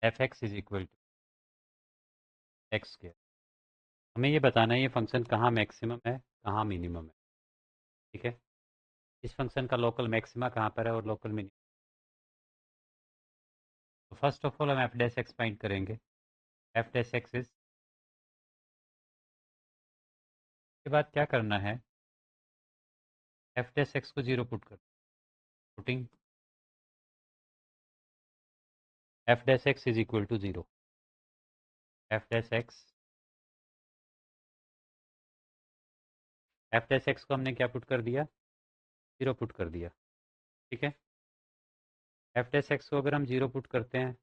F x is equal to X square. हमें ये बताना है ये फंक्शन कहाँ मैक्सिमम है कहाँ मिनिमम है। ठीक है, इस फंक्शन का लोकल मैक्सिमा कहाँ पर है और लोकल मिनिमम। तो फर्स्ट ऑफ ऑल हम एफ डैश एक्स फाइंड करेंगे। एफ डैश एक्स इज के बाद क्या करना है, एफ डैश एक्स को जीरो पुट कर, putting F dash X is equal to zero. F dash X को हमने क्या पुट कर दिया, जीरो पुट कर दिया। ठीक है, एफ डैश एक्स को अगर हम जीरो पुट करते हैं,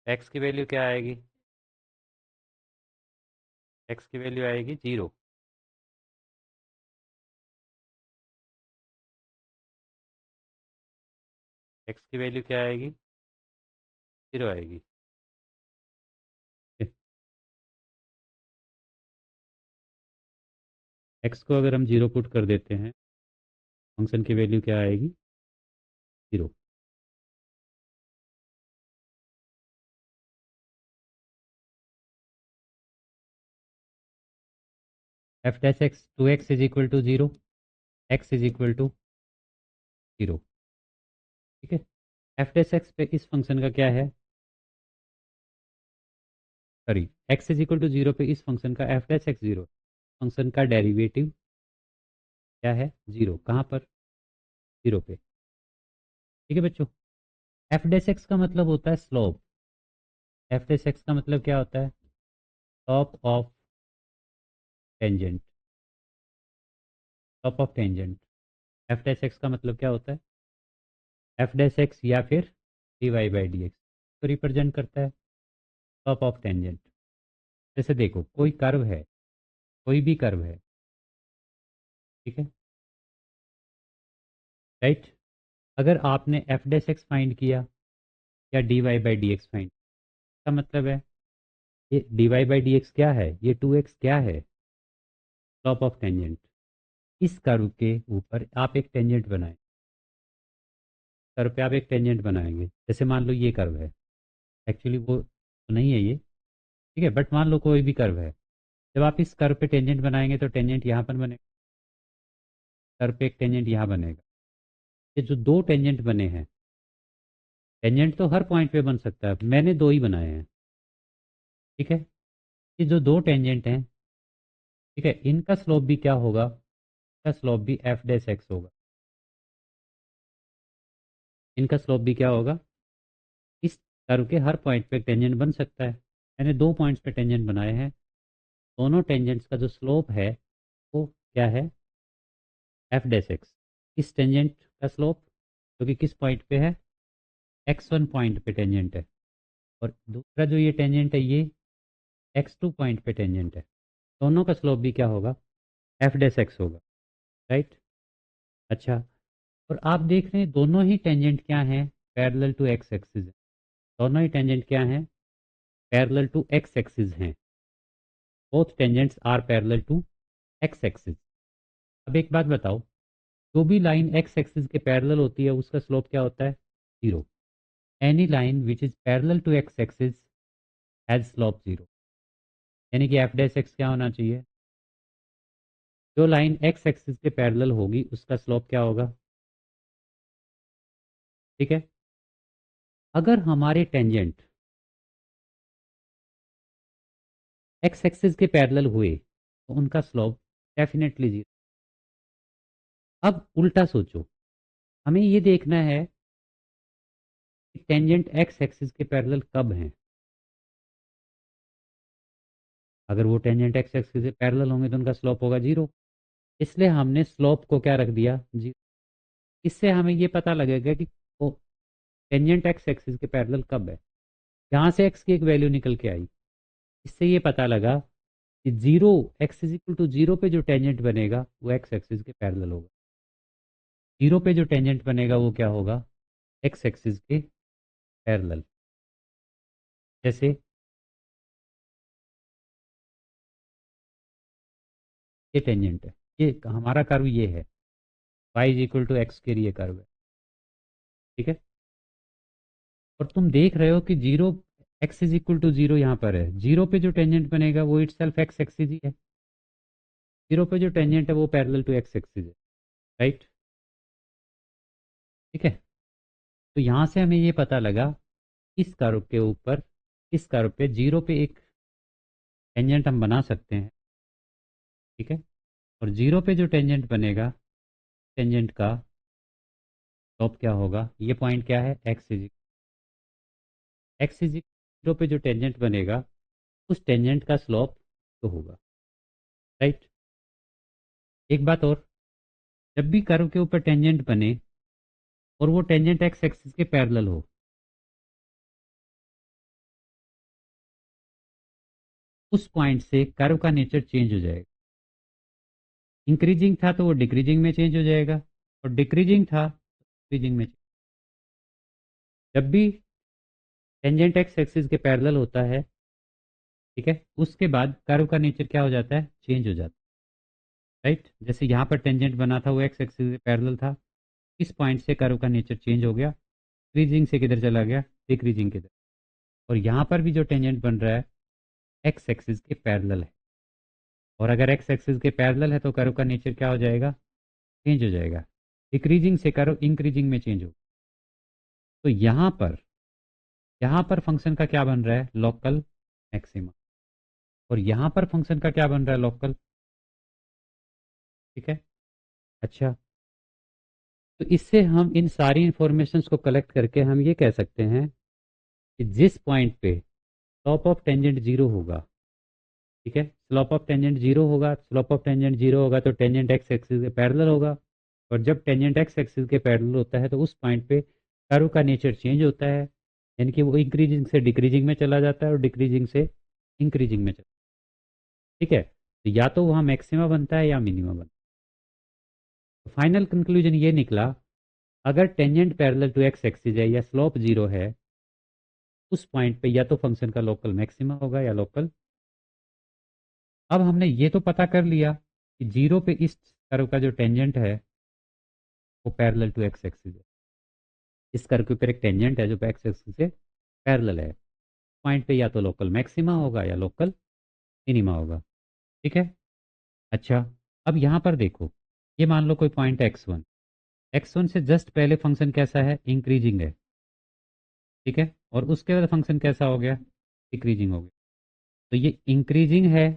एक्स की वैल्यू क्या आएगी, एक्स की वैल्यू आएगी जीरो। एक्स की वैल्यू क्या आएगी, जीरो आएगी। एक्स को अगर हम जीरो पुट कर देते हैं, फंक्शन की वैल्यू क्या आएगी, zero. F dash X to X is equal to zero, X is equal to zero. ठीक है, एफ डैश एक्स पे इस फंक्शन का क्या है, sorry, X is equal to zero पे इस फंक्शन का F dash X zero, function का डेरिवेटिव क्या है, जीरो। कहाँ पर, जीरो पे। ठीक है बच्चों, एफ डैश एक्स का मतलब होता है स्लोप। एफ डैश एक्स का मतलब क्या होता है, slope of tangent. Slope of tangent, F dash X का मतलब क्या होता है, एफ डैश एक्स या फिर D Y by D X तो रिप्रेजेंट करता है स्लोप ऑफ टेंजेंट। जैसे देखो कोई कर्व है, कोई भी कर्व है, ठीक है, राइट। अगर आपने एफ डैश एक्स फाइंड किया या D Y by D X find, का मतलब है ये D Y by D X क्या है, ये टू एक्स क्या है, स्लोप ऑफ टेंजेंट। इस कर्व के ऊपर आप एक टेंजेंट बनाएं, कर्व पे आप एक टेंजेंट बनाएंगे। जैसे मान लो ये कर्व है, एक्चुअली वो तो नहीं है ये, ठीक है, बट मान लो कोई भी कर्व है। जब आप इस कर्व पे टेंजेंट बनाएंगे तो टेंजेंट यहाँ पर बनेगा, कर्व पे एक टेंजेंट यहाँ बनेगा। ये जो दो टेंजेंट बने हैं, टेंजेंट तो हर पॉइंट पे बन सकता है, मैंने दो ही बनाए हैं। ठीक है, ये जो दो टेंजेंट हैं, ठीक है, इनका स्लोप भी क्या होगा, इनका स्लोप भी एफ डैश एक्स होगा। इनका स्लोप भी क्या होगा, इस कर्व के हर पॉइंट पे टेंजेंट बन सकता है। मैंने दो पॉइंट्स पे टेंजेंट बनाए हैं, दोनों टेंजेंट्स का जो स्लोप है वो क्या है, एफ डैश एक्स। इस टेंजेंट का स्लोप जो कि किस पॉइंट पे है, एक्स वन पॉइंट पे टेंजेंट है, और दूसरा जो ये टेंजेंट है ये एक्स टू पॉइंट पे टेंजेंट है। दोनों का स्लोप भी क्या होगा, एफ डैश एक्स होगा, राइट। अच्छा, और आप देख रहे हैं दोनों ही टेंजेंट क्या हैं, पैरेलल टू एक्स एक्सिस है। दोनों ही टेंजेंट क्या हैं, पैरेलल टू एक्स एक्सिस हैं। Both tangents are parallel to X axis. अब एक बात बताओ, जो भी लाइन एक्स एक्सिस के पैरेलल होती है उसका स्लोप क्या होता है, zero. Any line which is parallel to X axis has slope zero. यानी कि एफ डैश एक्स क्या होना चाहिए, जो लाइन एक्स एक्सिस के पैरेलल होगी उसका स्लोप क्या होगा। ठीक है, अगर हमारे टेंजेंट एक्स एक्सिस के पैरेलल हुए तो उनका स्लोप डेफिनेटली जीरो। अब उल्टा सोचो, हमें ये देखना है कि टेंजेंट एक्स एक्सिस के पैरेलल कब हैं। अगर वो टेंजेंट एक्स एक्सिस से पैरेलल होंगे तो उनका स्लोप होगा जीरो, इसलिए हमने स्लोप को क्या रख दिया, जीरो। इससे हमें ये पता लगेगा कि वो टेंजेंट एक्स एक्सिस के पैरेलल कब है, जहाँ से एक्स की एक वैल्यू निकल के आई। इससे ये पता लगा कि zero, X is equal to zero पे जो टेंजेंट बनेगा वो एक्स एक्सिस के पैरेलल होगा। जीरो पे जो टेंजेंट बनेगा वो क्या होगा, एक्स एक्सिस के पैरेलल। जैसे ये टेंजेंट है, ये हमारा कर्व ये है, y is equal to X के लिए कर्व है। ठीक है, और तुम देख रहे हो कि zero X is equal to zero यहाँ पर है, जीरो पे जो टेंजेंट बनेगा वो इटसेल्फ एक्स एक्सिस ही है, जीरो पे जो टेंजेंट है वो पैरेलल टू एक्स एक्सिस है, राइट। ठीक है, तो यहाँ से हमें ये पता लगा इस कर्व के ऊपर, इस कर्व पे जीरो पे एक टेंजेंट हम बना सकते हैं। ठीक है, और जीरो पे जो टेंजेंट बनेगा, टेंजेंट का स्लोप क्या होगा, ये पॉइंट क्या है, एक्स इज जीरो पे जो टेंजेंट बनेगा उस टेंजेंट का स्लोप तो होगा, राइट। एक बात और, जब भी कर्व के ऊपर टेंजेंट बने और वो टेंजेंट एक्स एक्सिस के पैरेलल हो, उस पॉइंट से कर्व का नेचर चेंज हो जाएगा। इंक्रीजिंग था तो वो डिक्रीजिंग में चेंज हो जाएगा, और डिक्रीजिंग था डिक्रीजिंग में। जब भी टेंजेंट एक्स एक्सिस के पैरेलल होता है, ठीक है, उसके बाद कर्व का नेचर क्या हो जाता है, चेंज हो जाता है, राइट। जैसे यहाँ पर टेंजेंट बना था वो एक्स एक्सिस के पैरेलल था, इस पॉइंट से कर्व का नेचर चेंज हो गया, इंक्रीजिंग से किधर चला गया, डिक्रीजिंग की तरफ। और यहाँ पर भी जो टेंजेंट बन रहा है एक्स एक्सिस के पैरेलल है, और अगर एक्स एक्सिस के पैरेलल है तो कर्व का नेचर क्या हो जाएगा, चेंज हो जाएगा, डिक्रीजिंग से कर्व इंक्रीजिंग में चेंज हो। तो यहाँ पर फंक्शन का क्या बन रहा है, लोकल मैक्सिमा, और यहाँ पर फंक्शन का क्या बन रहा है, लोकल। ठीक है, अच्छा, तो इससे हम इन सारी इंफॉर्मेशंस को कलेक्ट करके हम ये कह सकते हैं कि जिस पॉइंट पे स्लोप ऑफ टेंजेंट जीरो होगा, ठीक है, स्लोप ऑफ टेंजेंट जीरो होगा, स्लोप ऑफ टेंजेंट जीरो होगा तो टेंजेंट एक्स एक्सिस के पैरेलल होगा, और जब टेंजेंट एक्स एक्सिस के पैरेलल होता है तो उस पॉइंट पे कर्व का नेचर चेंज होता है, यानी कि वो इंक्रीजिंग से डिक्रीजिंग में चला जाता है और डिक्रीजिंग से इंक्रीजिंग में चला। ठीक है, तो या तो वहाँ मैक्सिमा बनता है या मिनिमा बनता है। फाइनल कंक्लूजन ये निकला, अगर tangent parallel to X axis है या स्लोप जीरो है, उस पॉइंट पे या तो फंक्शन का लोकल मैक्सिमा होगा या लोकल। अब हमने ये तो पता कर लिया कि जीरो पे इस कर्व का जो टेंजेंट है वो पैरेलल टू एक्स एक्सिस है, इस कर्व के ऊपर एक टेंजेंट है जो एक्स एक्सिस से पैरेलल है, पॉइंट पे या तो लोकल मैक्सिमा होगा या लोकल मिनिमा होगा। ठीक है, अच्छा, अब यहाँ पर देखो, ये मान लो कोई पॉइंट x1, x1 से जस्ट पहले फंक्शन कैसा है, इंक्रीजिंग है, ठीक है, और उसके बाद फंक्शन कैसा हो गया, डिक्रीजिंग हो गया। तो ये इंक्रीजिंग है,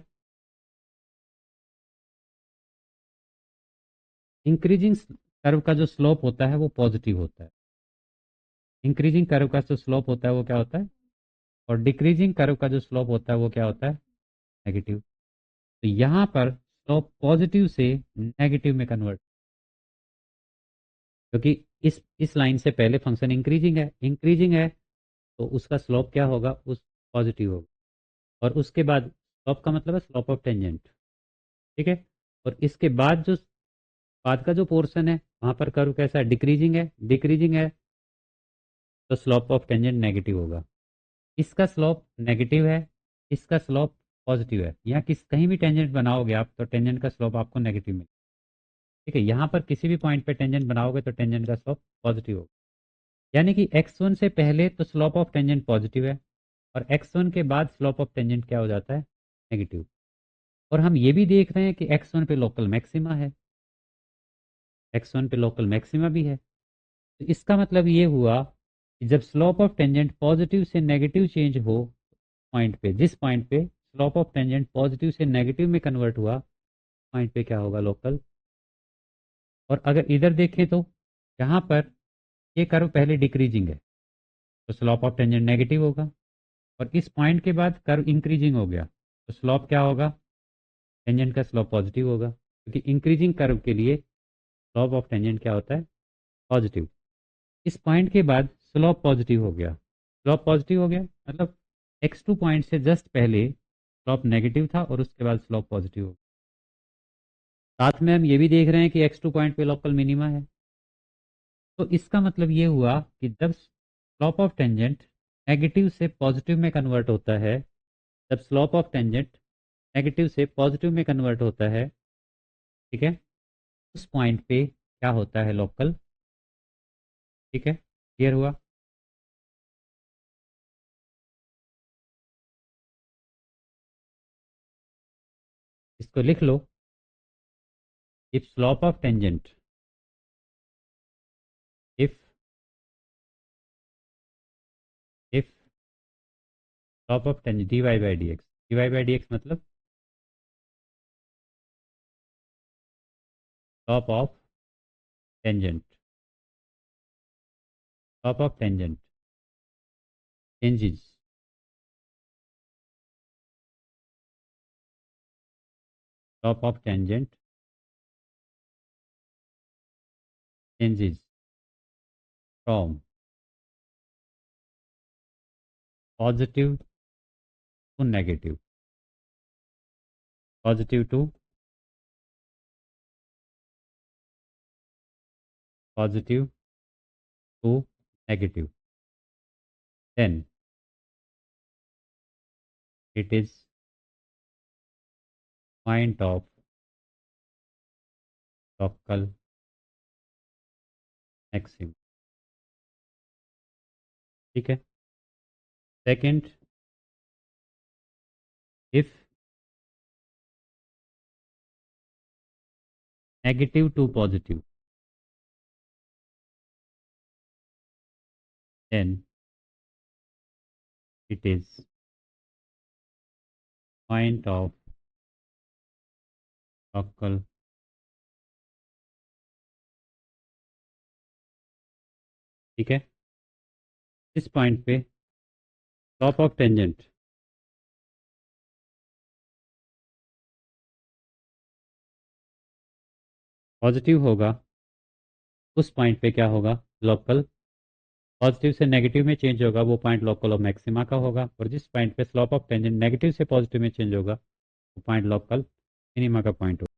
इंक्रीजिंग कर्व का जो स्लोप होता है वो पॉजिटिव होता है, इंक्रीजिंग कर्व का जो स्लोप होता है वो क्या होता है, और डिक्रीजिंग कर्व का जो स्लोप होता है वो क्या होता है, नेगेटिव। तो यहाँ पर स्लोप पॉजिटिव से नेगेटिव में कन्वर्ट, क्योंकि इस लाइन से पहले फंक्शन इंक्रीजिंग है तो उसका स्लोप क्या होगा, उस पॉजिटिव होगा, और उसके बाद स्लोप का मतलब है स्लोप ऑफ टेंजेंट। ठीक है, और इसके बाद जो बाद का जो पोर्शन है वहाँ पर कर्व कैसा है, डिक्रीजिंग है तो स्लोप ऑफ टेंजेंट नेगेटिव होगा, इसका स्लोप नेगेटिव है, इसका स्लोप पॉजिटिव है, यहाँ कहीं भी टेंजेंट बनाओगे आप तो टेंजेंट का स्लोप आपको नेगेटिव मिलेगा। ठीक है, यहाँ पर किसी भी पॉइंट पे टेंजेंट बनाओगे तो टेंजेंट का स्लोप पॉजिटिव होगा, यानी कि x1 से पहले तो स्लोप ऑफ टेंजेंट पॉजिटिव है, और x1 के बाद स्लोप ऑफ टेंजेंट क्या हो जाता है, नेगेटिव। और हम ये भी देख रहे हैं कि x1 पे लोकल मैक्सिमा है, x1 पे लोकल मैक्सिमा भी है, तो इसका मतलब ये हुआ कि जब स्लोप ऑफ टेंजेंट पॉजिटिव से नेगेटिव चेंज हो पॉइंट पे, जिस पॉइंट पे स्लोप ऑफ टेंजेंट पॉजिटिव से नेगेटिव में कन्वर्ट हुआ, पॉइंट पे क्या होगा, लोकल। और अगर इधर देखें तो यहाँ पर ये कर्व पहले डिक्रीजिंग है तो स्लोप ऑफ टेंजेंट नेगेटिव होगा, और इस पॉइंट के बाद कर्व इंक्रीजिंग हो गया तो स्लोप क्या होगा, टेंजेंट का स्लोप पॉजिटिव होगा, क्योंकि इंक्रीजिंग कर्व के लिए स्लोप ऑफ टेंजेंट क्या होता है, पॉजिटिव। इस पॉइंट के बाद स्लोप पॉजिटिव हो गया, स्लोप पॉजिटिव हो गया मतलब x2 पॉइंट से जस्ट पहले स्लोप नेगेटिव था और उसके बाद स्लोप पॉजिटिव हो गया। साथ में हम ये भी देख रहे हैं कि x2 पॉइंट पे लोकल मिनिमा है, तो इसका मतलब ये हुआ कि जब स्लोप ऑफ टेंजेंट नेगेटिव से पॉजिटिव में कन्वर्ट होता है, जब स्लोप ऑफ टेंजेंट नेगेटिव से पॉजिटिव में कन्वर्ट होता है, ठीक है, उस पॉइंट पे क्या होता है, लोकल। ठीक है, क्लियर हुआ। इसको लिख लो, if slope of tangent, if slope of tangent dy by dx मतलब slope of tangent, slope of tangent changes, slope of tangent changes from positive to negative, positive to positive to negative, then it is point of local maximum। ठीक है। Second, if negative to positive, then it is point of local, ठीक है। इस point पे slope of tangent positive होगा, उस point पे क्या होगा, लोकल, पॉजिटिव से नेगेटिव में चेंज होगा, वो पॉइंट लोकल ऑफ मैक्सिमा का होगा। और जिस पॉइंट पे स्लोप ऑफ टेंजेंट नेगेटिव से पॉजिटिव में चेंज होगा, वो पॉइंट लोकल मिनिमा का पॉइंट होगा।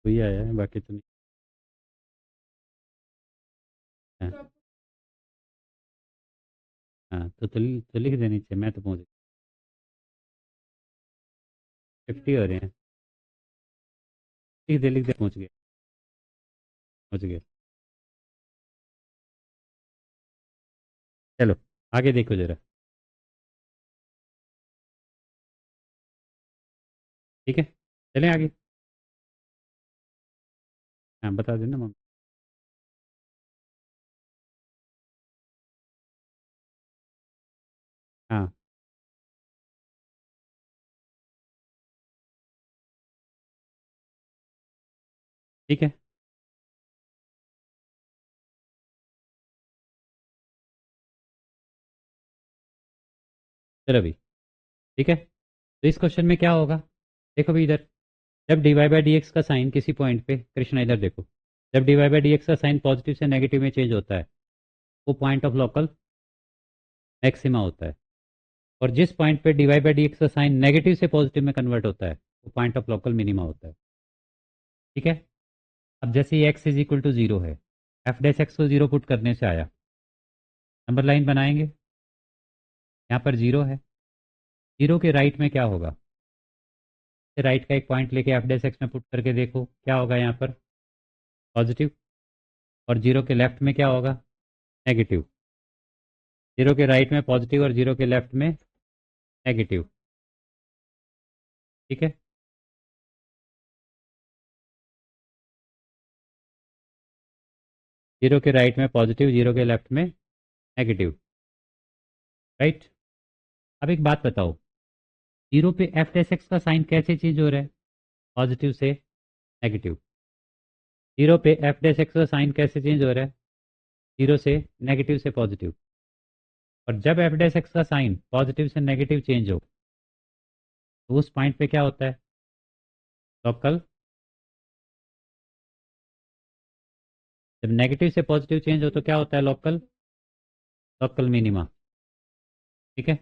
वही आया है, बाकी तो नहीं है। हाँ तो लिख देनी चाहिए, मैं तो पहुँच 50 हो रहे हैं। लिख दे पहुँच गए, पहुँच गए। चलो आगे देखो जरा। ठीक है, चलें आगे। हाँ बता देना मम्मी। हाँ ठीक है। चलो अभी, ठीक है। तो इस क्वेश्चन में क्या होगा, देखो भी इधर, जब dy बाई डी एक्स का साइन किसी पॉइंट पे, कृष्णा इधर देखो, जब dy बाई डी एक्स का साइन पॉजिटिव से नेगेटिव में चेंज होता है, वो पॉइंट ऑफ लोकल मैक्सिमा होता है। और जिस पॉइंट पे dy बाई डी एक्स का साइन नेगेटिव से पॉजिटिव में कन्वर्ट होता है, वो पॉइंट ऑफ लोकल मिनिमा होता है। ठीक है। अब जैसे ये x is equal to zero है, एफ डैश एक्स को जीरो पुट करने से आया, नंबर लाइन बनाएंगे, यहाँ पर जीरो है, जीरो के राइट में क्या होगा, राइट का एक पॉइंट लेके एफ डैश एक्स में पुट करके देखो क्या होगा, यहाँ पर पॉजिटिव, और जीरो के लेफ्ट में क्या होगा, नेगेटिव। जीरो के राइट में पॉजिटिव और जीरो के लेफ्ट में नेगेटिव। ठीक है। जीरो के राइट में पॉजिटिव, जीरो के लेफ्ट में नेगेटिव, राइट। अब एक बात बताओ, जीरो पे एफ डैश एक्स का साइन कैसे चेंज हो रहा है, पॉजिटिव से नेगेटिव। जीरो पे एफ डैश एक्स का साइन कैसे चेंज हो रहा है, जीरो से नेगेटिव से पॉजिटिव। और जब एफ डैश एक्स का साइन पॉजिटिव से नेगेटिव चेंज हो, तो उस पॉइंट पे क्या होता है, लोकल, जब नेगेटिव से पॉजिटिव चेंज हो तो क्या होता है, लोकल, लोकल मिनिमा। ठीक है।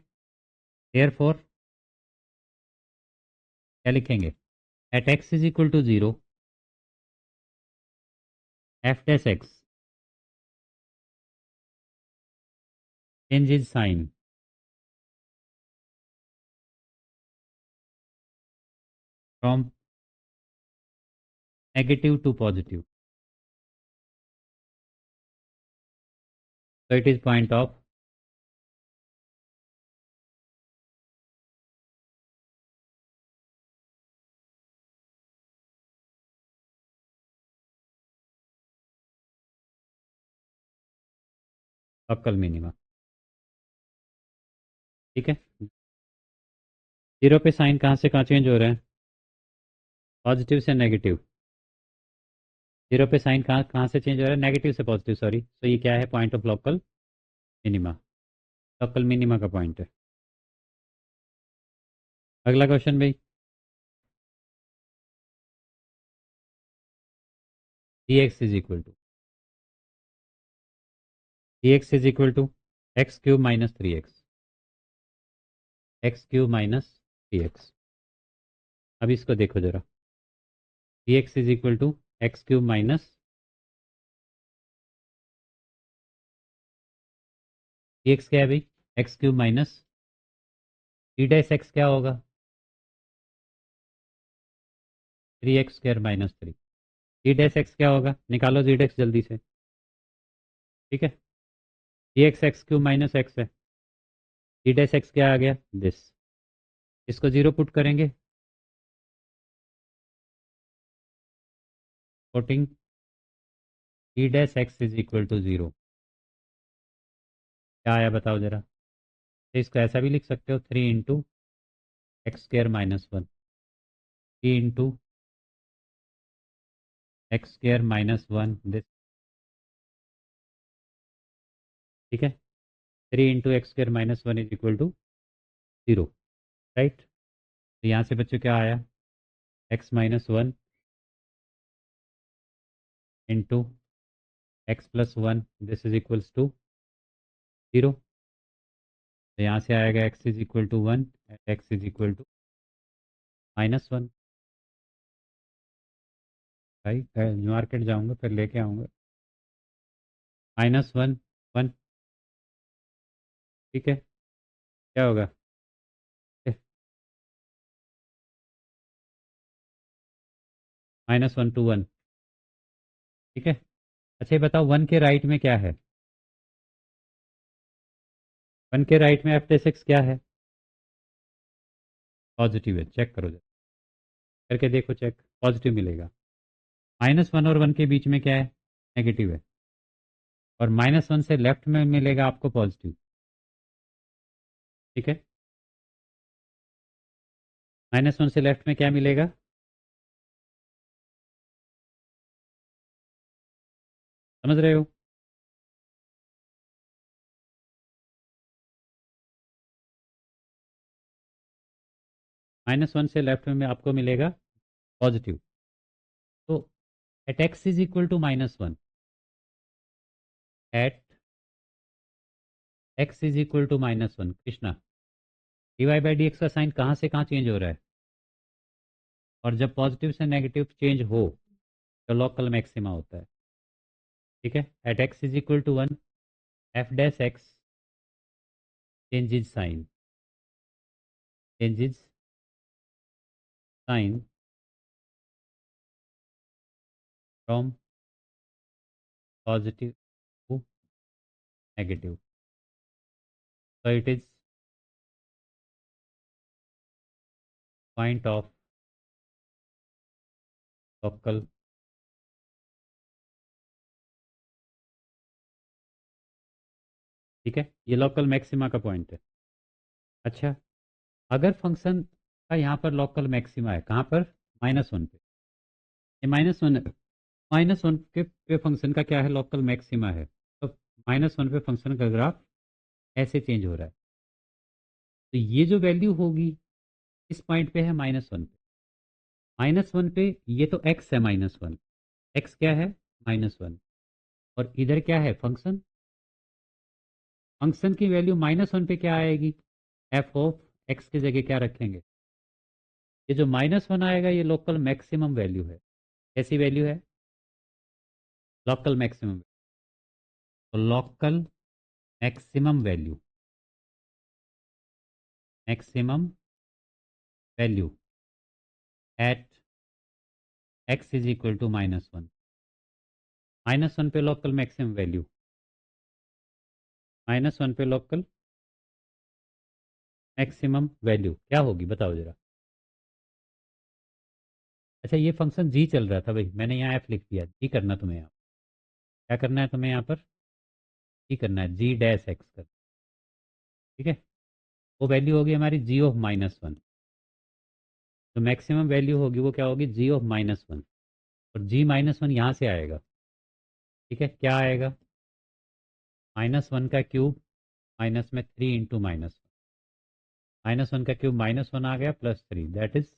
देयरफॉर क्या लिखेंगे, at X is equal to zero, F dash X changes sign from negative to positive। So it is point of local minima. ठीक है, जीरो पे साइन कहाँ से कहाँ चेंज हो रहा है? पॉजिटिव से नेगेटिव। जीरो पे साइन कहाँ कहाँ से चेंज हो रहा है? नेगेटिव से पॉजिटिव, सॉरी। तो ये क्या है? Point of local minima. Local minima का पॉइंट है। अगला क्वेश्चन भाई। D X is equal to X cube minus three X. अब इसको देखो जरा। D X is equal to X cube minus, D X क्या है भाई? X cube minus D dash X क्या होगा? Three X square minus three. G dash X क्या होगा? निकालो जी डैश जल्दी से। ठीक है, G x x cube minus X है। जी डैश एक्स क्या आ गया? दिस। इसको जीरो पुट करेंगे, putting G dash X is equal to zero. क्या आया बताओ जरा। तो इसको ऐसा भी लिख सकते हो, three into X square minus one, three into X square minus one this. ठीक है, three into X square minus one is equal to zero. Right, तो यहाँ से बच्चों क्या आया? X minus one into X plus one this is equals to zero. तो यहाँ से आएगा X is equal to one, X is equal to minus one. भाई मार्केट जाऊंगा फिर लेके आऊँगा। Minus one, one. ठीक है, क्या होगा? Minus one two one. ठीक है, अच्छा ये बताओ वन के राइट में क्या है? वन के राइट में एफ टेस एक्स क्या है? पॉजिटिव है, चेक करो जरा, करके देखो, चेक पॉजिटिव मिलेगा। माइनस वन और वन के बीच में क्या है? नेगेटिव है। और माइनस वन से लेफ्ट में मिलेगा आपको पॉजिटिव। ठीक है, माइनस वन से लेफ्ट में क्या मिलेगा? समझ रहे हो? माइनस वन से लेफ्ट में आपको मिलेगा पॉजिटिव। तो at X is equal to minus one, at X is equal to minus one, Krishna, D Y by D X का साइन कहाँ से कहाँ चेंज हो रहा है? और जब पॉजिटिव से नेगेटिव चेंज हो तो लोकल मैक्सिमा होता है। ठीक है, at X is equal to one, F dash X changes sign, changes sign from positive to negative. So it is point of local। ठीक है, ये लोकल मैक्सिमा का पॉइंट है। अच्छा, अगर फंक्शन का यहाँ पर लोकल मैक्सिमा है कहाँ पर? माइनस वन पे। ये माइनस वन, माइनस वन पे फंक्शन का क्या है? लोकल मैक्सिमा है। तो माइनस वन पे फंक्शन का ग्राफ ऐसे चेंज हो रहा है। तो ये जो वैल्यू होगी इस पॉइंट पे है माइनस वन पे। माइनस वन पे ये तो एक्स है, माइनस वन, एक्स क्या है? Minus one. और इधर क्या है? फंक्शन। फंक्शन की वैल्यू माइनस वन पे क्या आएगी? एफ ऑफ एक्स की जगह क्या रखेंगे? ये जो माइनस वन आएगा ये लोकल मैक्सिमम वैल्यू है। कैसी वैल्यू है? Local maximum. तो local maximum value, maximum value at X is equal to minus one. Minus one पे लोकल मैक्सिमम वैल्यू -1 पे लोकल मैक्सिमम वैल्यू क्या होगी बताओ जरा। अच्छा ये फंक्शन जी चल रहा था भाई, मैंने यहाँ एफ लिख दिया, जी करना तुम्हें यहाँ, क्या करना है तुम्हें यहाँ पर, जी करना है, जी डैश एक्स कर, ठीक है। वो वैल्यू होगी हमारी जी ऑफ -1, तो मैक्सिमम वैल्यू होगी वो क्या होगी, जी ऑफ -1, और जी -1 यहाँ से आएगा, ठीक है। क्या आएगा, -1 का क्यूब माइनस में 3 इंटू -1 का क्यूब -1 आ गया +3 दैट इज,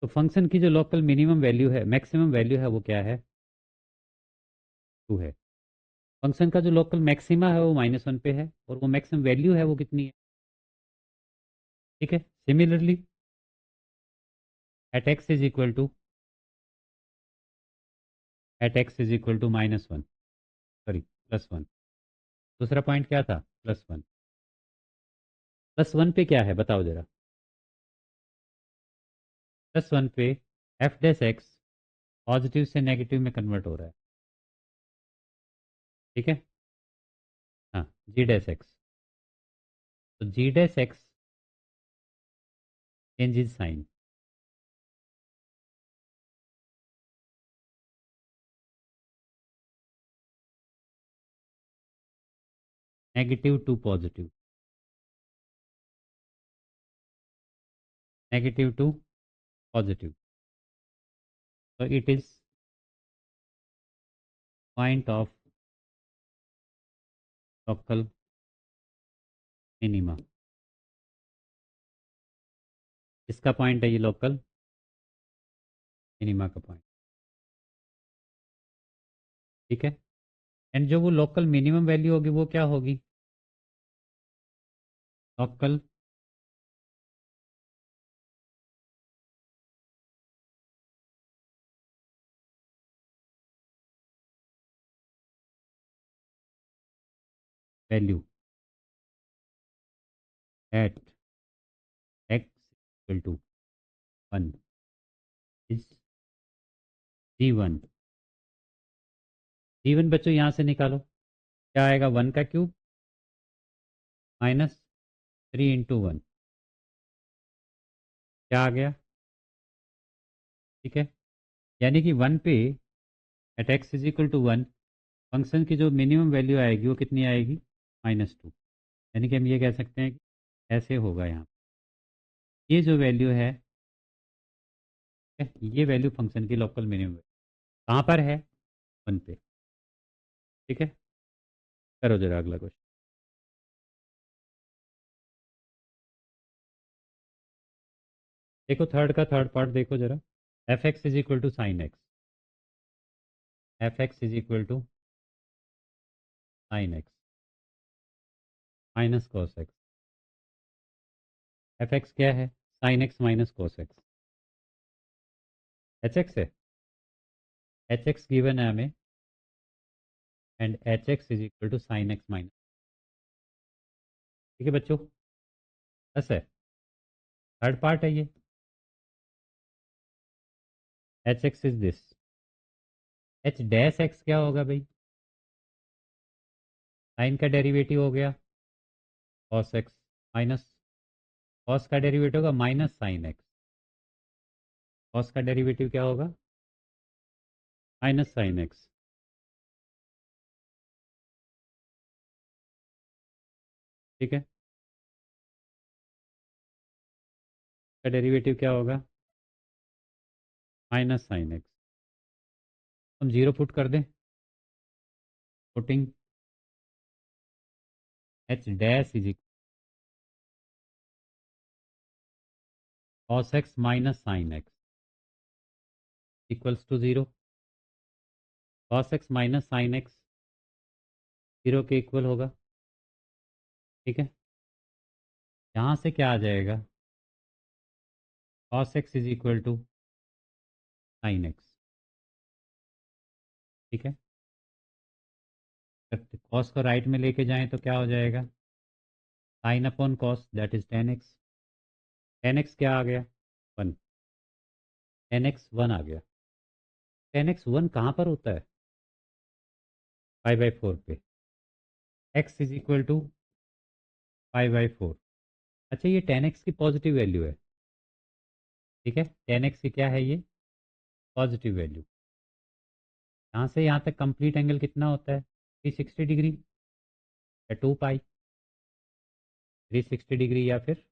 तो फंक्शन की जो लोकल मिनिमम वैल्यू है, मैक्सिमम वैल्यू है वो क्या है, 2 है। फंक्शन का जो लोकल मैक्सिमा है वो -1 पे है, और वो मैक्सिमम वैल्यू है वो कितनी है, ठीक है। Similarly at X is equal to, at X is equal to -1, sorry +1, दूसरा पॉइंट क्या था, +1, +1 पे क्या है बताओ जरा, +1 पे एफ डैश एक्स पॉजिटिव से नेगेटिव में कन्वर्ट हो रहा है, ठीक है। हाँ, जी डैश एक्स, तो G dash X changes sign, negative to positive, negative to positive, so it is point of local minima, इसका पॉइंट है ये लोकल मिनिमा का पॉइंट, ठीक है। एंड जो वो लोकल मिनिमम वैल्यू होगी वो क्या होगी, local value at X equal to 1 is G one, G one बच्चों यहाँ से निकालो, क्या आएगा, 1 का क्यूब -3 × 1, क्या आ गया, ठीक है। यानी कि 1 पे at X is equal to 1 function की जो मिनिमम वैल्यू आएगी वो कितनी आएगी, -2, यानी कि हम ये कह सकते हैं कि ऐसे होगा यहाँ, ये जो वैल्यू है, ये वैल्यू फंक्शन की लोकल मिनिमम कहाँ पर है, 1 पे, ठीक है। करो जरा अगला क्वेश्चन। देखो थर्ड का थर्ड पार्ट देखो जरा, F x is equal to sine X, F x is equal to sine X minus cos X, F X क्या है, sine X minus cos X, H X है, एच एक्स गिवन है हमें, and H X is equal to sine X minus, ठीक है बच्चों, बस है, थर्ड पार्ट है ये, H X is this, H dash X क्या होगा भाई, साइन का डेरिवेटिव हो गया कॉस एक्स माइनस, कॉस का डेरिवेटिव होगा माइनस साइन एक्स, कॉस का डेरिवेटिव क्या होगा, माइनस साइन एक्स, ठीक है, का डेरिवेटिव क्या होगा, -sin x, हम जीरो पुट कर दें, putting H dash is cos x minus sine X equals to zero, cos x minus sine X zero के इक्वल होगा, ठीक है। यहाँ से क्या आ जाएगा, cos x is equal to sine X, ठीक है। कॉस को राइट में लेके जाएं तो क्या हो जाएगा, sine upon cos that is 10x, 10x क्या आ गया, 1, 10x 1 आ गया, 10x 1 कहाँ पर होता है, π/4 पे, x इज इक्वल टू π/4। अच्छा, ये 10x की पॉजिटिव वैल्यू है, ठीक है। 10x की क्या है, ये पॉजिटिव वैल्यू। यहाँ से यहाँ तक कंप्लीट एंगल कितना होता है, 360 डिग्री या 2 पाई, 360 डिग्री या फिर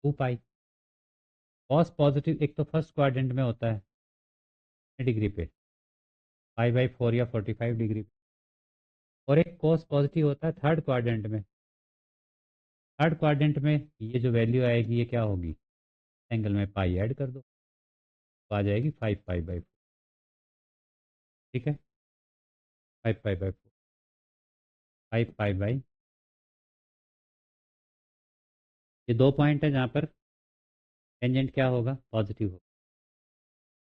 2 पाई। कॉस पॉजिटिव एक तो फर्स्ट क्वाड्रेंट में होता है डिग्री पे, π/4 या 45 डिग्री पे, और एक कॉस पॉजिटिव होता है थर्ड क्वाड्रेंट में। थर्ड क्वाड्रेंट में ये जो वैल्यू आएगी ये क्या होगी, एंगल में पाई ऐड कर दो तो आ जाएगी 5 π/4, ठीक है। 5 π/4, 5 π/, ये दो पॉइंट है जहाँ पर टेंजेंट क्या होगा, पॉजिटिव होगा।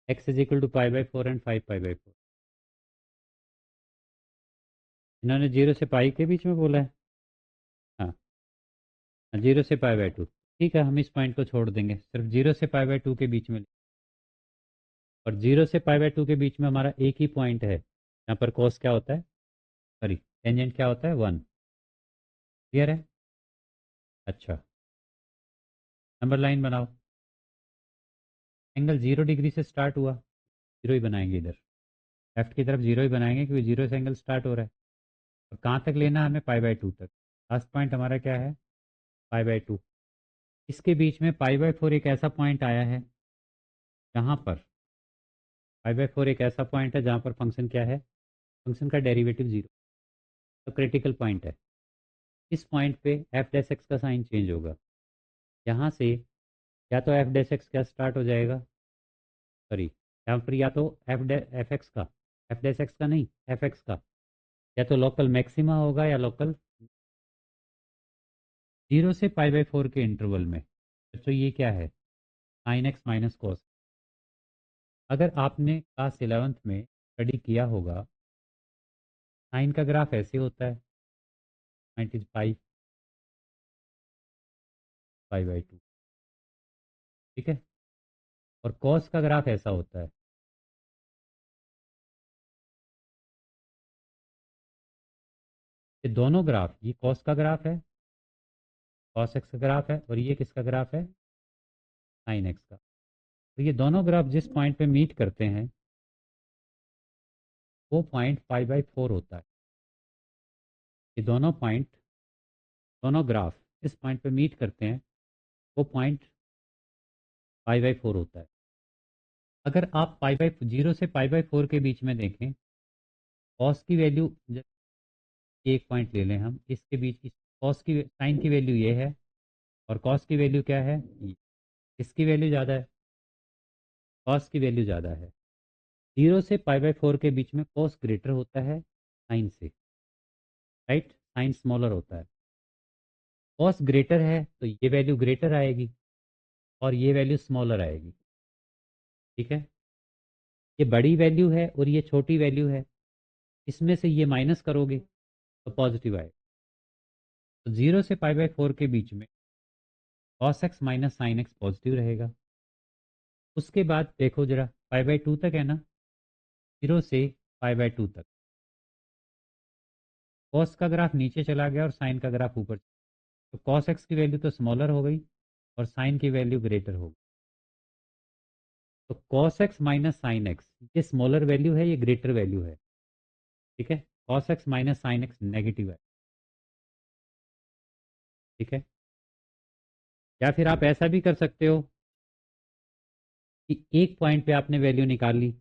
x is equal to π/4 and 5 π/4। इन्होंने 0 से पाई के बीच में बोला है, हाँ, 0 से π/2। ठीक है, हम इस पॉइंट को छोड़ देंगे, सिर्फ 0 से π/2 के बीच में। और 0 से π/2 के बीच में हमारा एक ही पॉइंट है यहाँ पर कोस क्या होता है, सॉरी टेंजेंट क्या होता है, 1। क्लियर है। अच्छा, नंबर लाइन बनाओ। एंगल 0 डिग्री से स्टार्ट हुआ, 0 ही बनाएंगे इधर, लेफ्ट की तरफ 0 ही बनाएंगे क्योंकि 0 से एंगल स्टार्ट हो रहा है। और कहाँ तक लेना है हमें, π/2 तक। लास्ट पॉइंट हमारा क्या है, π/2। इसके बीच में π/4 एक ऐसा पॉइंट आया है जहाँ पर π/4 एक ऐसा पॉइंट है जहाँ पर फंक्शन क्या है, फंक्शन का डेरिवेटिव 0, तो क्रिटिकल पॉइंट है। इस पॉइंट पे एफ डैश एक्स का साइन चेंज होगा। यहाँ से या तो एफ डैश एक्स क्या स्टार्ट हो जाएगा, सॉरी यहाँ पर या तो एफ एक्स का, एफ डैश एक्स का नहीं, एफ एक्स का या तो लोकल मैक्सिमा होगा या लोकल 0 से π/4 के इंटरवल में। तो ये क्या है, साइन एक्स माइनस कॉस। अगर आपने क्लास 11th में स्टडी किया होगा, साइन का ग्राफ ऐसे होता है 95 π/2, ठीक है। और कॉस का ग्राफ ऐसा होता है, ये दोनों ग्राफ, ये कॉस का ग्राफ है, कॉस एक्स का ग्राफ है, और ये किसका ग्राफ है, साइन एक्स का। तो ये दोनों ग्राफ जिस पॉइंट पे मीट करते हैं वो पॉइंट π/4 होता है। ये दोनों पॉइंट, दोनों ग्राफ जिस पॉइंट पे मीट करते हैं वो पॉइंट π/4 होता है। अगर आप जीरो से π/4 के बीच में देखें, कॉस की वैल्यू, एक पॉइंट ले लें हम, इसके बीच की कॉस की साइन की वैल्यू ये है और कॉस की वैल्यू क्या है, इसकी वैल्यू ज़्यादा है, कॉस की वैल्यू ज़्यादा है। 0 से π/4 के बीच में कॉस ग्रेटर होता है साइन से, राइट, साइन स्मॉलर होता है। कॉस ग्रेटर है तो ये वैल्यू ग्रेटर आएगी और ये वैल्यू स्मॉलर आएगी, ठीक है। ये बड़ी वैल्यू है और ये छोटी वैल्यू है, इसमें से ये माइनस करोगे तो पॉजिटिव आएगा। तो 0 से π/4 के बीच में cos X minus sine x positive रहेगा। उसके बाद देखो जरा, π/2 तक है ना, 0 से π/2 तक कॉस का ग्राफ नीचे चला गया और साइन का ग्राफ ऊपर, तो कॉस एक्स की वैल्यू तो स्मॉलर हो गई और साइन की वैल्यू ग्रेटर हो गई। तो cos X minus sine x, ये स्मॉलर वैल्यू है, ये ग्रेटर वैल्यू है, ठीक है। Cos X minus sine x negative है, ठीक है। या फिर आप ऐसा भी कर सकते हो कि एक पॉइंट पे आपने वैल्यू निकाल ली,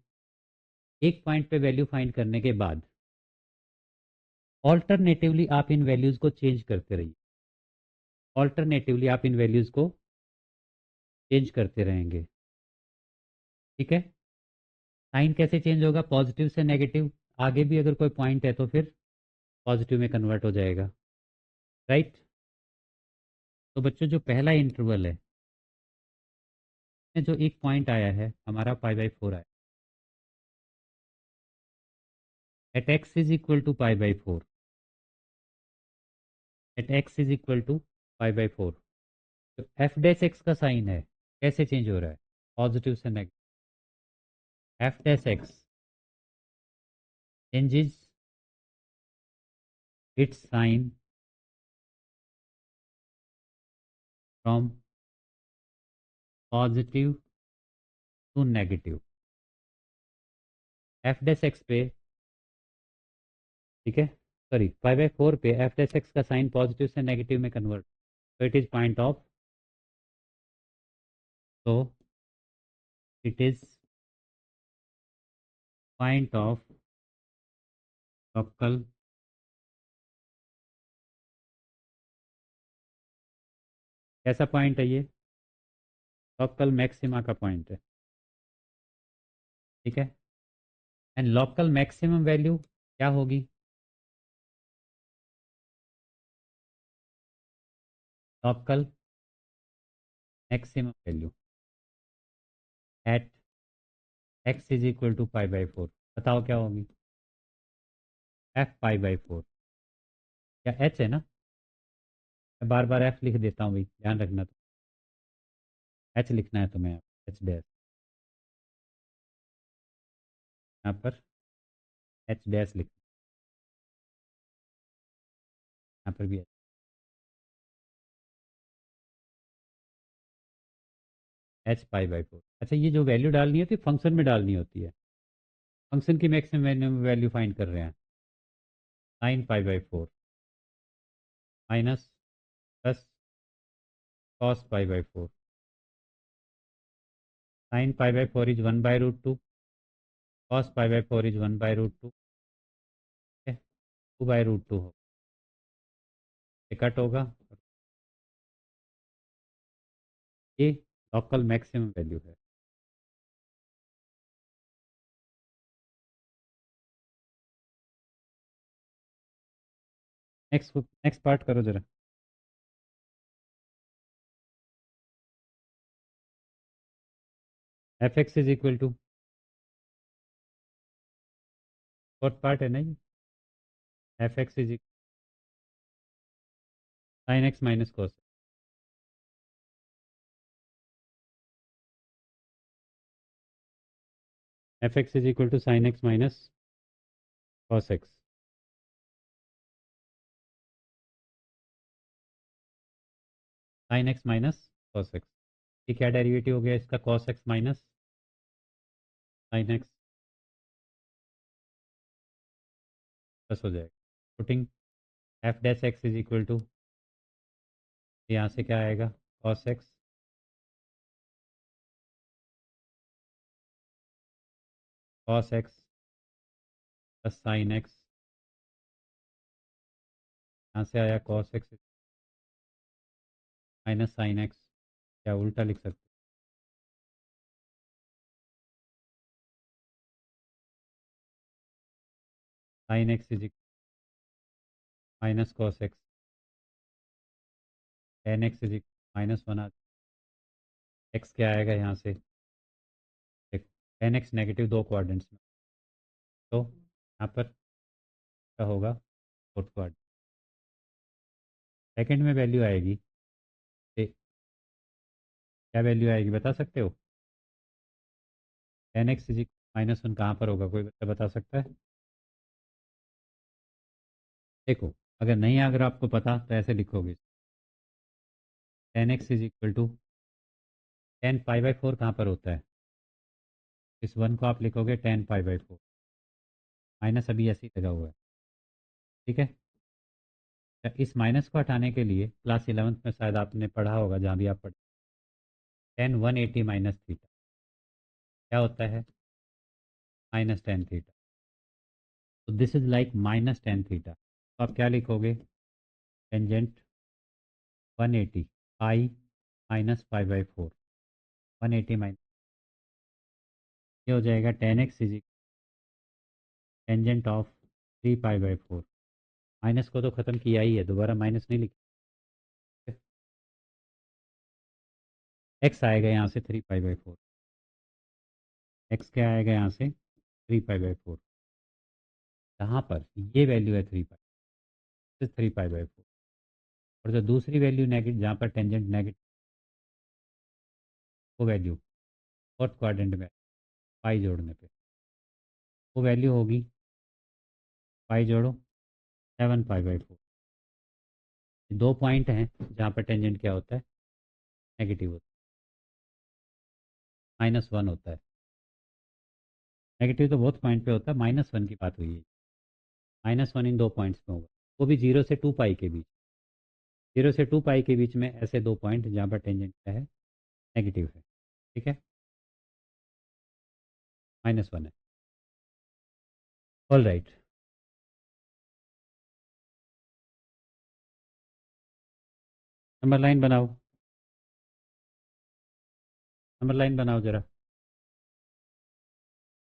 एक पॉइंट पे वैल्यू फाइंड करने के बाद ऑल्टरनेटिवली आप इन वैल्यूज को चेंज करते रहिए, ऑल्टरनेटिवली आप इन वैल्यूज को चेंज करते रहेंगे, ठीक है। साइन कैसे चेंज होगा, पॉजिटिव से नेगेटिव, आगे भी अगर कोई पॉइंट है तो फिर पॉजिटिव में कन्वर्ट हो जाएगा, राइट। तो बच्चों जो पहला इंटरवल है, जो एक पॉइंट आया है हमारा π/4 आया, at X is equal to π/4, at X is equal to π/4। तो एफ डैश एक्स का साइन है कैसे चेंज हो रहा है, पॉजिटिव से negative. F dash X changes its sign from positive to negative. F dash X पे, ठीक है, सॉरी 5/4 पे एफ डैश एक्स का साइन पॉजिटिव से नेगेटिव में कन्वर्ट, तो इट इज पॉइंट ऑफ, तो it is point of local कैसा पॉइंट है ये, लोकल मैक्सिमा का पॉइंट है, ठीक है। एंड लोकल मैक्सिमम वैल्यू क्या होगी, local maximum value at X is equal to 5/4, बताओ क्या होगी, एफ 5/4 या एच है ना, मैं बार बार एफ लिख देता हूँ भाई, ध्यान रखना, तो एच लिखना है तुम्हें, एच डैश, यहाँ पर एच डैश लिखना, यहाँ पर भी एच, एच 5/4। अच्छा, ये जो वैल्यू डालनी होती है फंक्शन में डालनी होती है, फंक्शन की मैक्सिमम वैल्यू फाइंड कर रहे हैं, sine 5/4 minus plus cos 5/4, sine 5/4 is 1/√2, cos 5/4 is 1/√2, ठीक है, 2/√2 हो, ये कट होगा, ये लोकल मैक्सिमम वैल्यू है। नेक्स्ट नेक्स्ट पार्ट करो जरा। F x is equal to, fourth part है ना ये, F x is sine X minus cos, F x is equal to sine X minus cos X, sine X minus cos X, ये क्या derivative हो गया इसका, cos X minus sine X, plus हो जाएगा, putting F dash X is equal to, यहाँ से क्या आएगा, cos X cos X plus sine X, यहाँ से आया cos X minus sine X, या उल्टा लिख सकते, sine X is minus cos X, tan X is -1 आ, एक्स क्या आएगा यहाँ से, टेन एक्स नेगेटिव दो क्वाड्रेंट्स में, तो यहाँ पर क्या होगा, फोर्थ क्वाड्रेंट, सेकंड में वैल्यू आएगी, क्या वैल्यू आएगी बता सकते हो, टेन एक्स इज -1 कहाँ पर होगा, कोई बच्चा बता सकता है, देखो, अगर नहीं, अगर आपको पता तो ऐसे लिखोगे, tan X is equal to, tan 5/4 कहाँ पर होता है, इस वन को आप लिखोगे टेन 5/4, माइनस अभी ऐसे ही लगा हुआ है, ठीक है। तो इस माइनस को हटाने के लिए क्लास 11th में शायद आपने पढ़ा होगा, जहाँ भी आप पढ़े, टेन 180 माइनस थीटा क्या होता है, -10 थीटा, तो दिस इज लाइक -10 थीटा, तो आप क्या लिखोगे, टेंजेंट 180 पाई -5/4, 180 माइनस, ये हो जाएगा tan X is tangent of 3π/4, minus को तो ख़त्म किया ही है, दोबारा माइनस नहीं लिखा, एक्स आएगा यहाँ से 3π/4, एक्स क्या आएगा यहाँ से 3π/4, यहाँ पर ये वैल्यू है 3π/4, और जो दूसरी वैल्यू नेगेटिव, जहाँ पर टेंजेंट नेगेटिव, वो वैल्यू फोर्थ क्वाड्रेंट में पाई जोड़ने पे वो वैल्यू होगी, पाई जोड़ो, 7 पाई/4। 2 पॉइंट हैं जहाँ पर टेंजेंट क्या होता है, नेगेटिव होता है, -1 होता है। नेगेटिव तो बहुत पॉइंट पे होता है, -1 की बात हुई है। -1 इन 2 पॉइंट्स में होगा, वो भी 0 से 2 पाई के बीच। 0 से 2 पाई के बीच में ऐसे 2 पॉइंट जहाँ पर टेंजेंट क्या है, नेगेटिव है। ठीक है, -1 है। ऑल राइट, नंबर लाइन बनाओ, नंबर लाइन बनाओ जरा।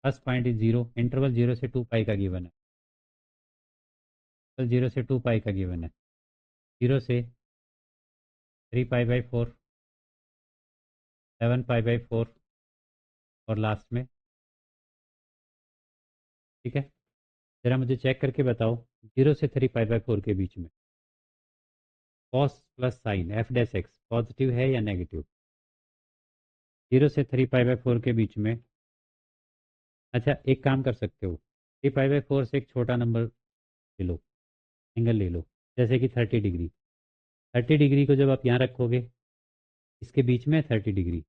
फर्स्ट पॉइंट इज 0, इंटरवल 0 से 2 पाई का गिवन है। इंटरवल 0 से 2 पाई का गिवन है। 0 से 3 पाई/4, 7 पाई/4 और लास्ट में। ठीक है, जरा मुझे चेक करके बताओ, 0 से 3 पाई/4 के बीच में cos plus sign F dash x positive है या नेगेटिव? 0 से 3 पाई/4 के बीच में। अच्छा, एक काम कर सकते हो, 3 पाई/4 से एक छोटा नंबर ले लो, एंगल ले लो, जैसे कि 30 डिग्री। 30 डिग्री को जब आप यहाँ रखोगे, इसके बीच में 30 डिग्री।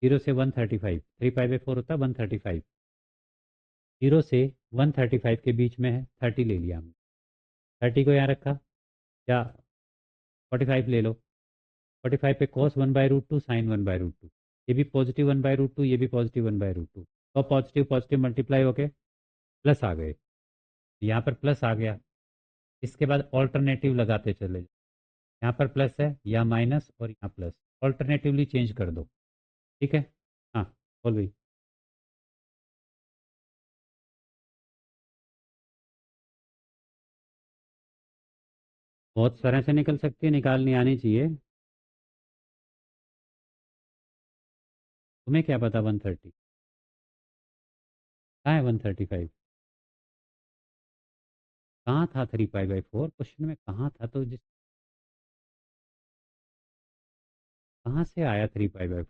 0 से 135, 3 पाई/4 होता है 135। 0 से 135 के बीच में है, 30 ले लिया हमने, 30 को यहाँ रखा, या 45 ले लो। 45 पे cos 1/√2 sin 1/√2, ये भी +1/√2, ये भी +1/√2, तो पॉजिटिव पॉजिटिव मल्टीप्लाई होके प्लस आ गए। यहाँ पर प्लस आ गया, इसके बाद ऑल्टरनेटिव लगाते चले जाओ। यहाँ पर प्लस है या माइनस और यहाँ प्लस, ऑल्टरनेटिवली चेंज कर दो। ठीक है, हाँ, बोल भाई। बहुत तरह से निकल सकती है, निकालनी आनी चाहिए। तुम्हें क्या पता 130 कहाँ है, 135 कहाँ था, 3 पाई/4 क्वेश्चन में कहाँ था, तो जिस कहाँ से आया 3 पाई/4?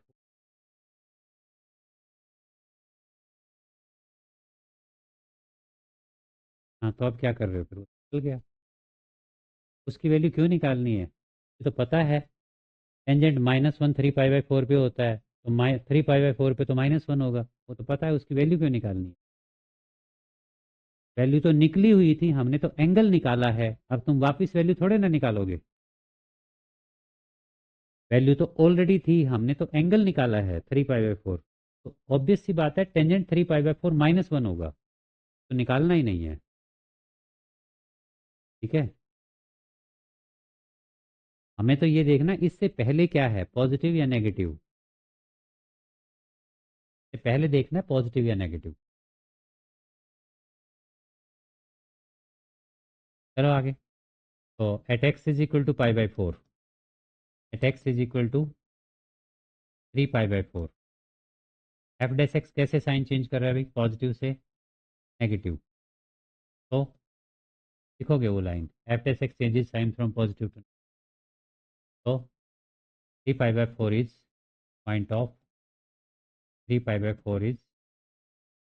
हाँ, तो अब क्या कर रहे हो फिर, वो निकल गया। उसकी वैल्यू क्यों निकालनी है, ये तो पता है। टेंजेंट -1 3 पाई/4 पे होता है, तो 3 पाई/4 पे तो -1 होगा, वो तो पता है, उसकी वैल्यू क्यों निकालनी है? वैल्यू तो निकली हुई थी, हमने तो एंगल निकाला है, अब तुम वापस वैल्यू थोड़े ना निकालोगे। वैल्यू तो ऑलरेडी थी, हमने तो एंगल निकाला है 3 पाई/4, तो ऑब्वियस सी बात है टेंजेंट 3 पाई/4 -1 होगा, तो निकालना ही नहीं है। ठीक है, हमें तो ये देखना इससे पहले क्या है, पॉजिटिव या नेगेटिव। पहले देखना है पॉजिटिव या नेगेटिव। चलो आगे। तो at X is equal to पाई/4, at X is equal to 3 पाई/4, एफ डैश एक्स कैसे साइन चेंज कर रहा है भाई, पॉजिटिव से नेगेटिव। तो लिखोगे वो line, F dash X changes sign from positive to, तो 3 पाई/4 इज पॉइंट ऑफ, 3 पाई/4 is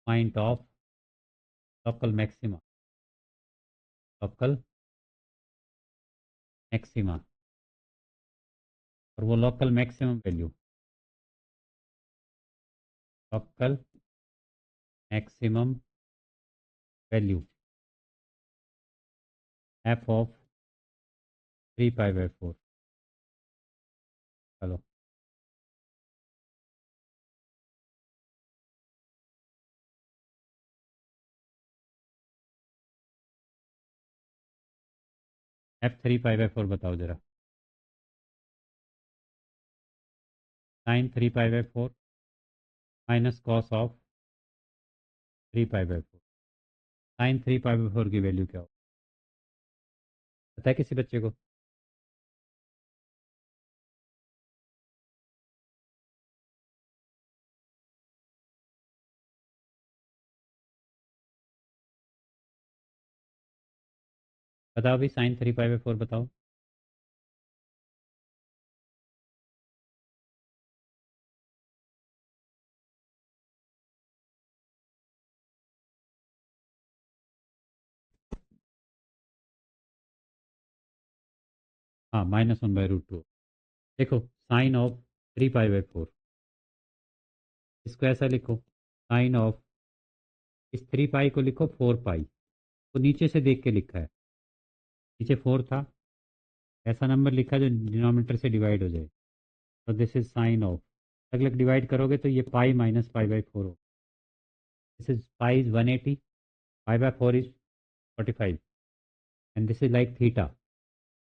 point of local maxima, local maxima. और वो local maximum value, local maximum value F of 3 पाई/4। चलो, F3 पाई/4 बताओ जरा, sin 3 पाई/4 माइनस कॉस ऑफ 3 पाई/4। sin 3 पाई/4 की वैल्यू क्या हो, पता है किसी बच्चे को? बताओ भाई, sin 3 पाई/4 बताओ। हाँ -1/√2। देखो साइन ऑफ 3π/4, इसको ऐसा लिखो, साइन ऑफ इस 3π को लिखो 4π, तो नीचे से देख के लिखा है, नीचे 4 था, ऐसा नंबर लिखा जो डिनोमिनेटर से डिवाइड हो जाए, तो दिस इज साइन ऑफ, अलग अलग डिवाइड करोगे तो ये पाई -π/4 हो, this is pi is 180, π/4 is 45, and this is like theta,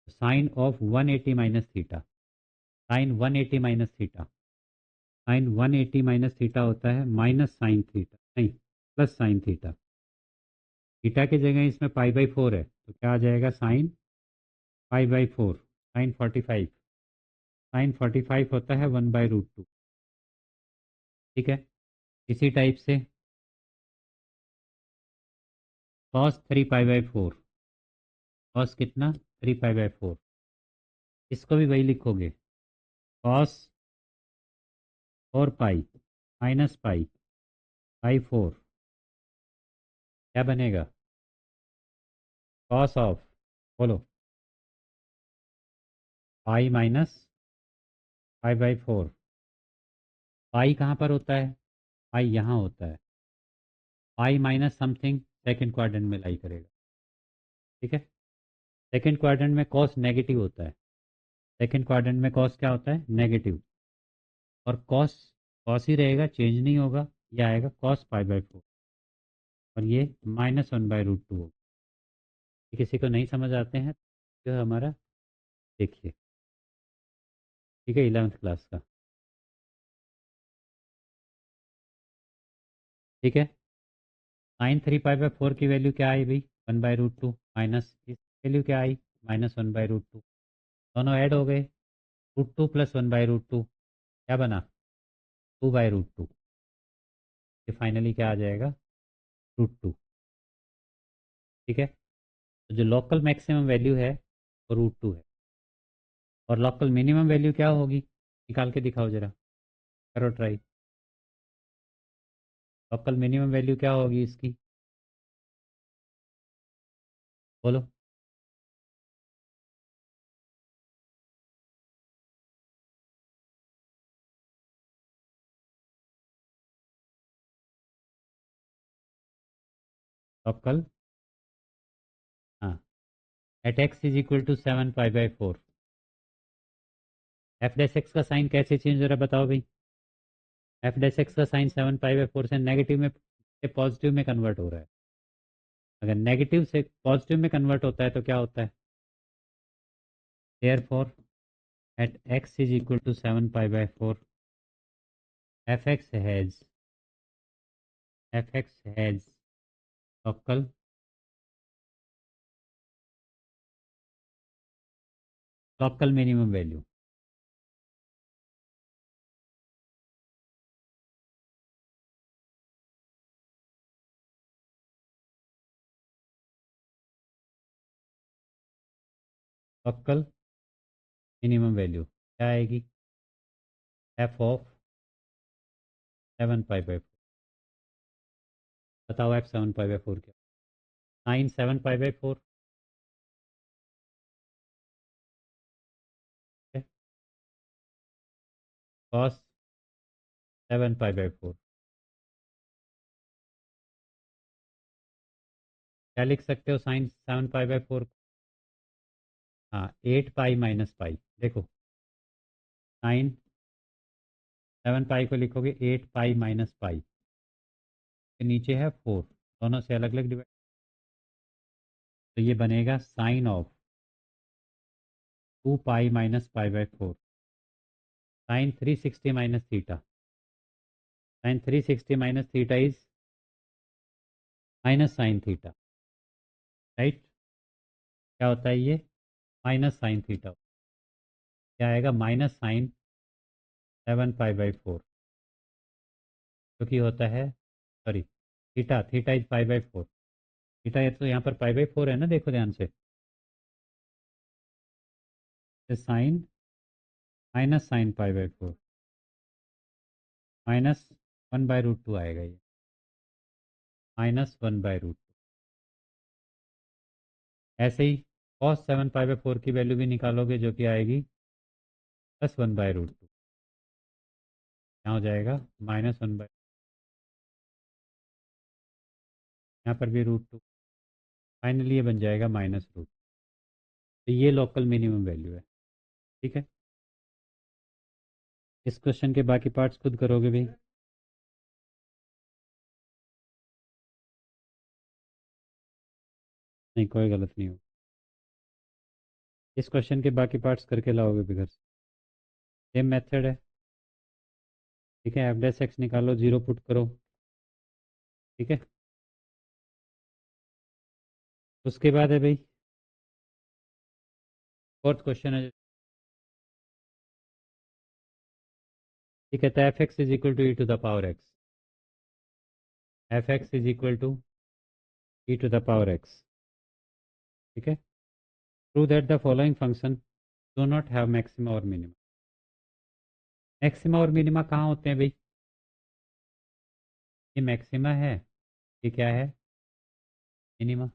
sine of 180 minus theta, sine 180 minus theta, sine 180 minus theta होता है माइनस साइन थीटा, नहीं प्लस साइन थीटा, थीटा की जगह इसमें π/4 है तो क्या आ जाएगा, साइन π/4, साइन 45, साइन 45 होता है 1/√2। ठीक है, इसी टाइप से कॉस 3π/4, कॉस कितना 3π/4, इसको भी वही लिखोगे, कॉस 4π माइनस π/4 क्या बनेगा, कॉस ऑफ, बोलो, पाई माइनस π/4, पाई कहाँ पर होता है, पाई यहाँ होता है, pi minus something second quadrant में लाई करेगा। ठीक है, सेकेंड क्वाड्रेंट में कॉस नेगेटिव होता है, सेकेंड क्वाड्रेंट में कॉस क्या होता है, नेगेटिव, और कॉस कॉस ही रहेगा, चेंज नहीं होगा, ये आएगा कॉस π/4, और ये -1/√2 होगा। किसी को नहीं समझ आते हैं तो हमारा देखिए, ठीक है, 11th क्लास का। ठीक है, साइन 3π/4 की वैल्यू क्या आई भाई, 1/√2, माइनस इस वैल्यू क्या आई, -1/√2, दोनों ऐड हो गए, √2 + 1/√2 क्या बना, 2/√2, ये फाइनली क्या आ जाएगा, √2। ठीक है, तो जो लोकल मैक्सिमम वैल्यू है वो √2 है, और लोकल मिनिमम वैल्यू क्या होगी, निकाल के दिखाओ जरा, करो ट्राई, लोकल मिनिमम वैल्यू क्या होगी इसकी, बोलो, लोकल, हाँ, एट x is equal to 7π/4, F dash X का साइन कैसे चेंज हो रहा है बताओ भाई, एफ डैश एक्स का साइन 7π/4 से नेगेटिव में से पॉजिटिव में कन्वर्ट हो रहा है, अगर नेगेटिव से पॉजिटिव में कन्वर्ट होता है तो क्या होता है, therefore at x is equal to 7π/4 F X has local local minimum value, local minimum value क्या आएगी, एफ ऑफ 7π/4, बताओ एफ 7π/4 क्या, साइन 7π/4 है, कॉस 7π/4, क्या लिख सकते हो साइन 7π/4, हाँ 8π माइनस पाई, देखो साइन 7π को लिखोगे 8π माइनस पाई, के नीचे है 4, दोनों से अलग अलग डिवाइड, तो ये बनेगा sine of 2π minus π/4, sine 360 minus theta, sine 360 minus theta is minus sine theta, right, क्या होता है ये, माइनस साइन थीटा, क्या आएगा, माइनस साइन 7π/4, जो कि होता है, sorry, theta theta is π/4, theta ये तो यहाँ पर π/4 है ना, देखो ध्यान से, साइन माइनस साइन π/4 माइनस 1/√2 आएगा, ये -1/√2, ऐसे ही cos 7 पाई/4 की वैल्यू भी निकालोगे जो कि आएगी +1/√2। यहाँ हो जाएगा -1/, यहाँ पर भी √2, फाइनली ये बन जाएगा -√। तो ये लोकल मिनिमम वैल्यू है। ठीक है, इस क्वेश्चन के बाकी पार्ट्स खुद करोगे भी। नहीं, कोई गलत नहीं हो। इस क्वेश्चन के बाकी पार्ट्स करके लाओगे भी घर से। सेम मेथड है। ठीक है, f'(x) निकालो, 0 पुट करो। ठीक है, उसके बाद है भाई फोर्थ क्वेश्चन है। ठीक है, तो f(x) is equal to e⁻x। f(x) is equal to e⁻x। ठीक है, prove that the following function do not have maxima और मिनिमा। मैक्सिमा और मिनिमा कहाँ होते हैं भाई? ये मैक्सिमा है, ये क्या है? मिनिमा।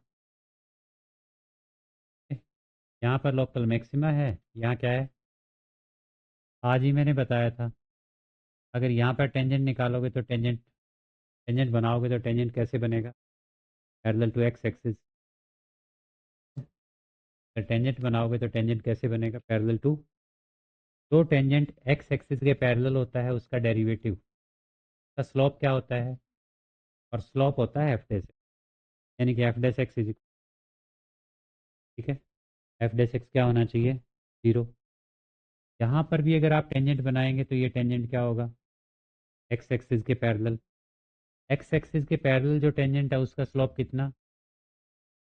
यहाँ पर लोकल मैक्सिमा है, यहाँ क्या है? आज ही मैंने बताया था, अगर यहाँ पर टेंजेंट निकालोगे तो टेंजेंट टेंजेंट बनाओगे तो टेंजेंट कैसे बनेगा? Parallel to X axis. Tangent बनाओगे तो टेंजेंट कैसे बनेगा? पैरेलल टू, जो टेंजेंट एक्स एक्सिस के पैरेलल होता है उसका डेरिवेटिव का स्लोप क्या होता है? और स्लोप होता है एफ डैश, यानी कि एफ डैश एक्स इज। ठीक है, एफ डैश एक्स क्या होना चाहिए? 0। यहाँ पर भी अगर आप टेंजेंट बनाएंगे तो ये टेंजेंट क्या होगा? एक्स एक्सिस के पैरेलल। एक्स एक्सिस के पैरेलल जो टेंजेंट है उसका स्लोप कितना?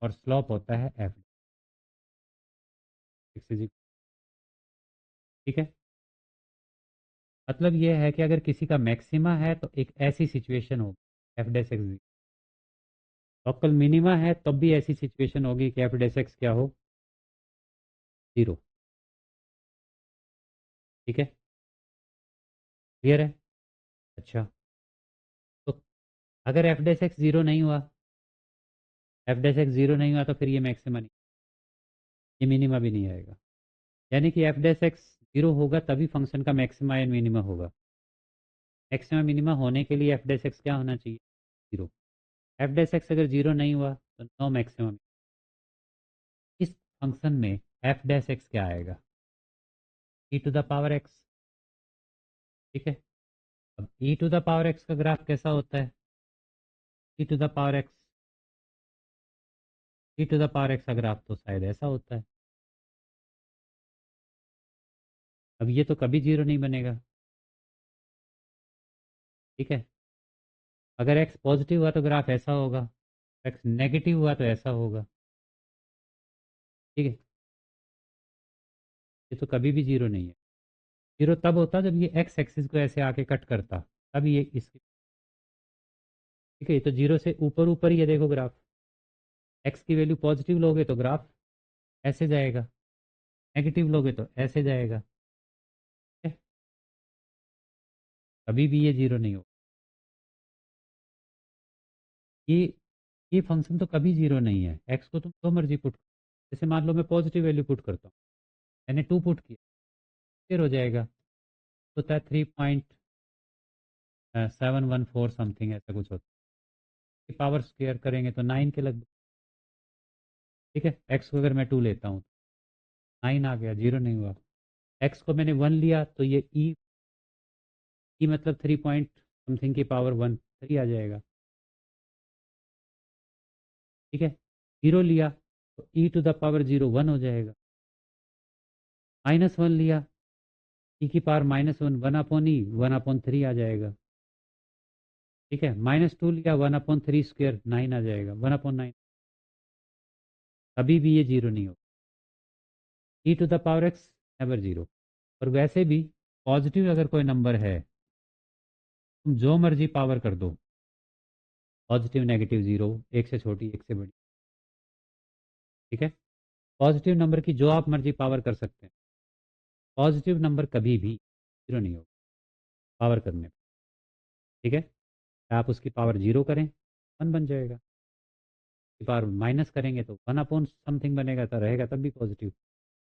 और स्लोप होता है एफ एक्सिस। ठीक है, मतलब ये है कि अगर किसी का मैक्सिमा है तो एक ऐसी सिचुएशन होगी F dash x. Local minima है तब भी ऐसी सिचुएशन होगी कि एफ डैश एक्स क्या हो? 0। ठीक है, क्लियर है? अच्छा, तो अगर एफ डैश एक्स 0 नहीं हुआ, एफ डैश एक्स 0 नहीं हुआ तो फिर ये मैक्सिमा नहीं, ये मिनिमा भी नहीं आएगा। यानी कि एफ डैश एक्स 0 होगा तभी फंक्शन का मैक्सिमा या मिनिमा होगा। मैक्सिमा मिनिमा होने के लिए एफ डैश एक्स क्या होना चाहिए? 0। एफ डैश एक्स अगर 0 नहीं हुआ तो नो मैक्सिमम। इस फंक्शन में एफ डैश एक्स क्या आएगा? e⁻x। ठीक है, अब e⁻x का ग्राफ कैसा होता है? e⁻x e⁻x का ग्राफ तो शायद ऐसा होता है। अब ये तो कभी 0 नहीं बनेगा। ठीक है, अगर x पॉजिटिव हुआ तो ग्राफ ऐसा होगा, x नेगेटिव हुआ तो ऐसा होगा। ठीक है, ये तो कभी भी 0 नहीं है। 0 तब होता जब ये x एक्सिस को ऐसे आके कट करता, तब ये इसकी। ठीक है, ये तो 0 से ऊपर ऊपर ही है, देखो ग्राफ। x की वैल्यू पॉजिटिव लोगे तो ग्राफ ऐसे जाएगा, नेगेटिव लोगे तो ऐसे जाएगा। ठीक है? कभी भी ये 0 नहीं होगा। ये ये फंक्शन तो कभी 0 नहीं है। x को तुम जो मर्जी पुट, जैसे मान लो मैं पॉजिटिव वैल्यू पुट करता हूँ, मैंने 2 पुट किया, फिर हो जाएगा, होता है 3.714 समथिंग, ऐसा कुछ होता है। पावर स्क्वायर करेंगे तो 9 के लगभग। ठीक है, एक्स को अगर मैं 2 लेता हूँ, 9 आ गया, 0 नहीं हुआ। एक्स को मैंने 1 लिया तो ये ई मतलब 3 पॉइंट समथिंग की पावर 1, 3 आ जाएगा। ठीक है, 0 लिया तो e⁻0 1 हो जाएगा। -1 लिया, e⁻−1 1/e 1/3 आ जाएगा। ठीक है, -2 लिया, 1/3 स्क्वायर 9 आ जाएगा, 1/9। कभी भी ये 0 नहीं होगा। e⁻x never 0। और वैसे भी पॉजिटिव अगर कोई नंबर है, तुम जो मर्जी पावर कर दो, पॉजिटिव नेगेटिव 0, एक से छोटी एक से बड़ी। ठीक है, पॉजिटिव नंबर की जो आप मर्जी पावर कर सकते हैं, पॉजिटिव नंबर कभी भी 0 नहीं होगा पावर करने पे। ठीक है, आप उसकी पावर 0 करें, 1 बन जाएगा। पावर माइनस करेंगे तो 1 अपॉन समथिंग बनेगा, तो रहेगा तब भी पॉजिटिव।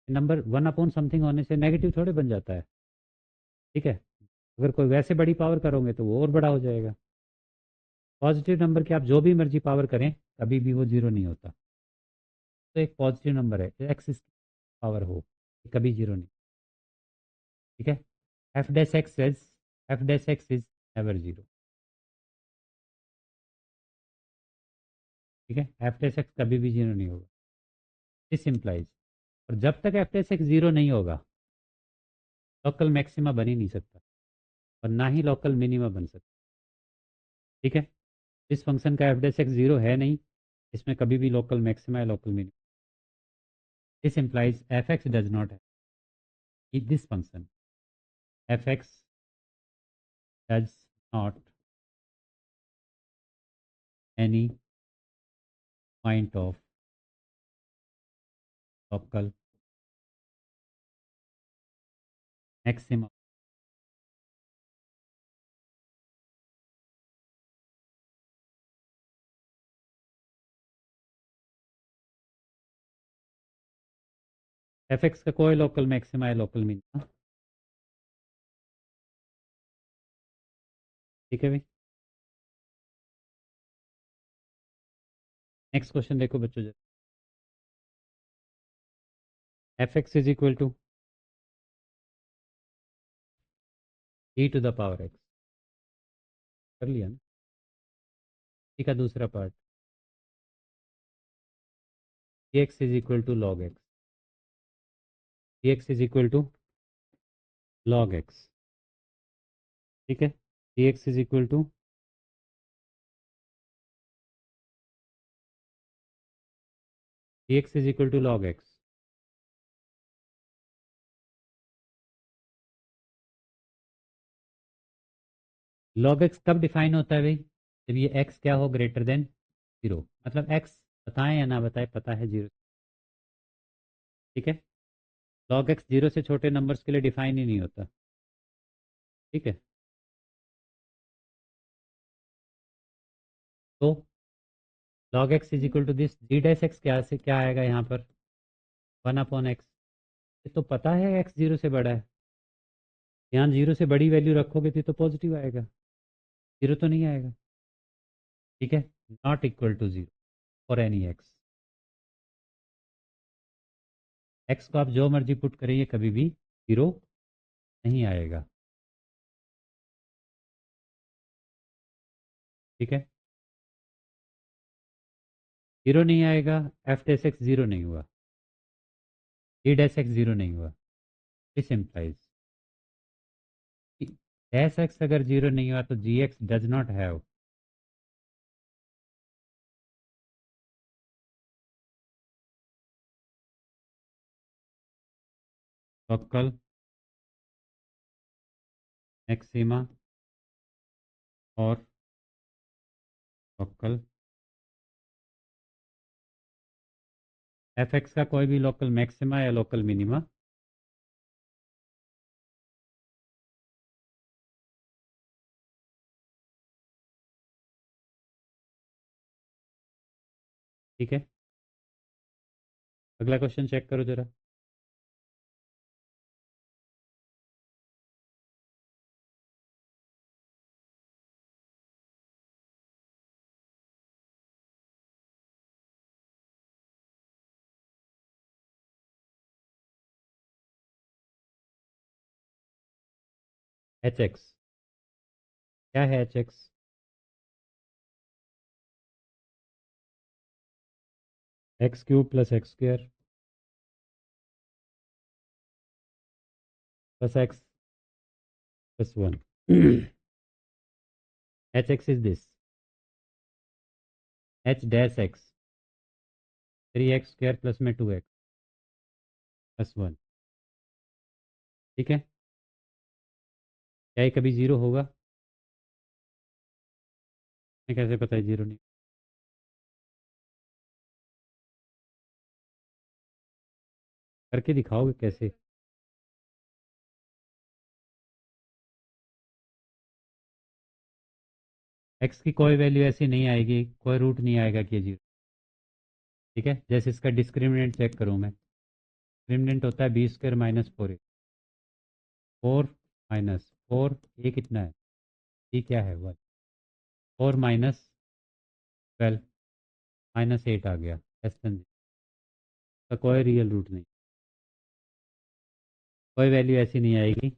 नंबर 1 अपॉन समथिंग होने से नेगेटिव थोड़े बन जाता है, ठीक है। अगर कोई वैसे बड़ी पावर करोगे तो वो और बड़ा हो जाएगा। पॉजिटिव नंबर की आप जो भी मर्जी पावर करें कभी भी वो जीरो नहीं होता। तो एक पॉजिटिव नंबर है, एक्स इसकी पावर हो, कभी जीरो नहीं, ठीक है। F dash X is F dash X is never zero, ठीक है। एफ डैश एक्स कभी भी जीरो नहीं होगा। दिस इम्प्लाइज, और जब तक एफ डैश एक्स जीरो नहीं होगा लोकल मैक्सिमा बन ही नहीं सकता, और ना ही लोकल मिनिमा बन सकता, ठीक है। इस फंक्शन का एफ डैश एक्स जीरो है नहीं, इसमें कभी भी लोकल मैक्सिमा या local minima. This implies F X does not है this function, F X does not any point of local maxima. F X का कोई लोकल मैक्सिमा या लोकल मिनिमा, ठीक है भाई। नेक्स्ट क्वेश्चन देखो बच्चों, F x is equal to E to the power X, कर लिया ना। ठीक है, दूसरा part, E X is equal to log X, E X is equal to log X, ठीक है। E X is equal to E X is equal to log X. Log X कब define होता है भाई? जब ये एक्स क्या हो, ग्रेटर देन जीरो, मतलब एक्स बताएं या ना बताएं पता है जीरो, ठीक है। लॉग एक्स जीरो से छोटे नंबर्स के लिए डिफाइन ही नहीं होता, ठीक है। तो log X is equal to this G dash X, क्या से क्या आएगा यहाँ पर, 1 अपॉन एक्स। ये तो पता है एक्स जीरो से बड़ा है, यहाँ जीरो से बड़ी वैल्यू रखोगे तो पॉजिटिव आएगा, जीरो तो नहीं आएगा, ठीक है। Not equal to zero for any X, X को आप जो मर्जी पुट करिए कभी भी जीरो नहीं आएगा, ठीक है। जीरो नहीं आएगा, एफ डैश एक्स जीरो नहीं हुआ, ई डैश एक्स जीरो नहीं हुआ। दिस इम्प्लाइज डैश एक्स अगर जीरो नहीं हुआ तो G X does not have local maxima और लोकल एफ एक्स का कोई भी लोकल मैक्सिमा या लोकल मिनिमा ठीक है। अगला क्वेश्चन चेक करो जरा, एच एक्स क्या है, H x x cube plus x square plus x plus one. H X is this, H dash x 3x² plus में 2x प्लस वन, ठीक है। क्या ये कभी जीरो होगा? मैं कैसे पता है जीरो नहीं? करके दिखाओगे कैसे? एक्स की कोई वैल्यू ऐसी नहीं आएगी, कोई रूट नहीं आएगा कि ये जीरो, ठीक है, जैसे इसका डिस्क्रिमिनेंट चेक करूँ मैं, डिस्क्रिमिनेंट होता है b² माइनस 4a, 4 माइनस 4, ये कितना है, ये क्या है, 1, 4 माइनस 12 माइनस 8 आ गया, लेस देन, का कोई रियल रूट नहीं, कोई वैल्यू ऐसी नहीं आएगी।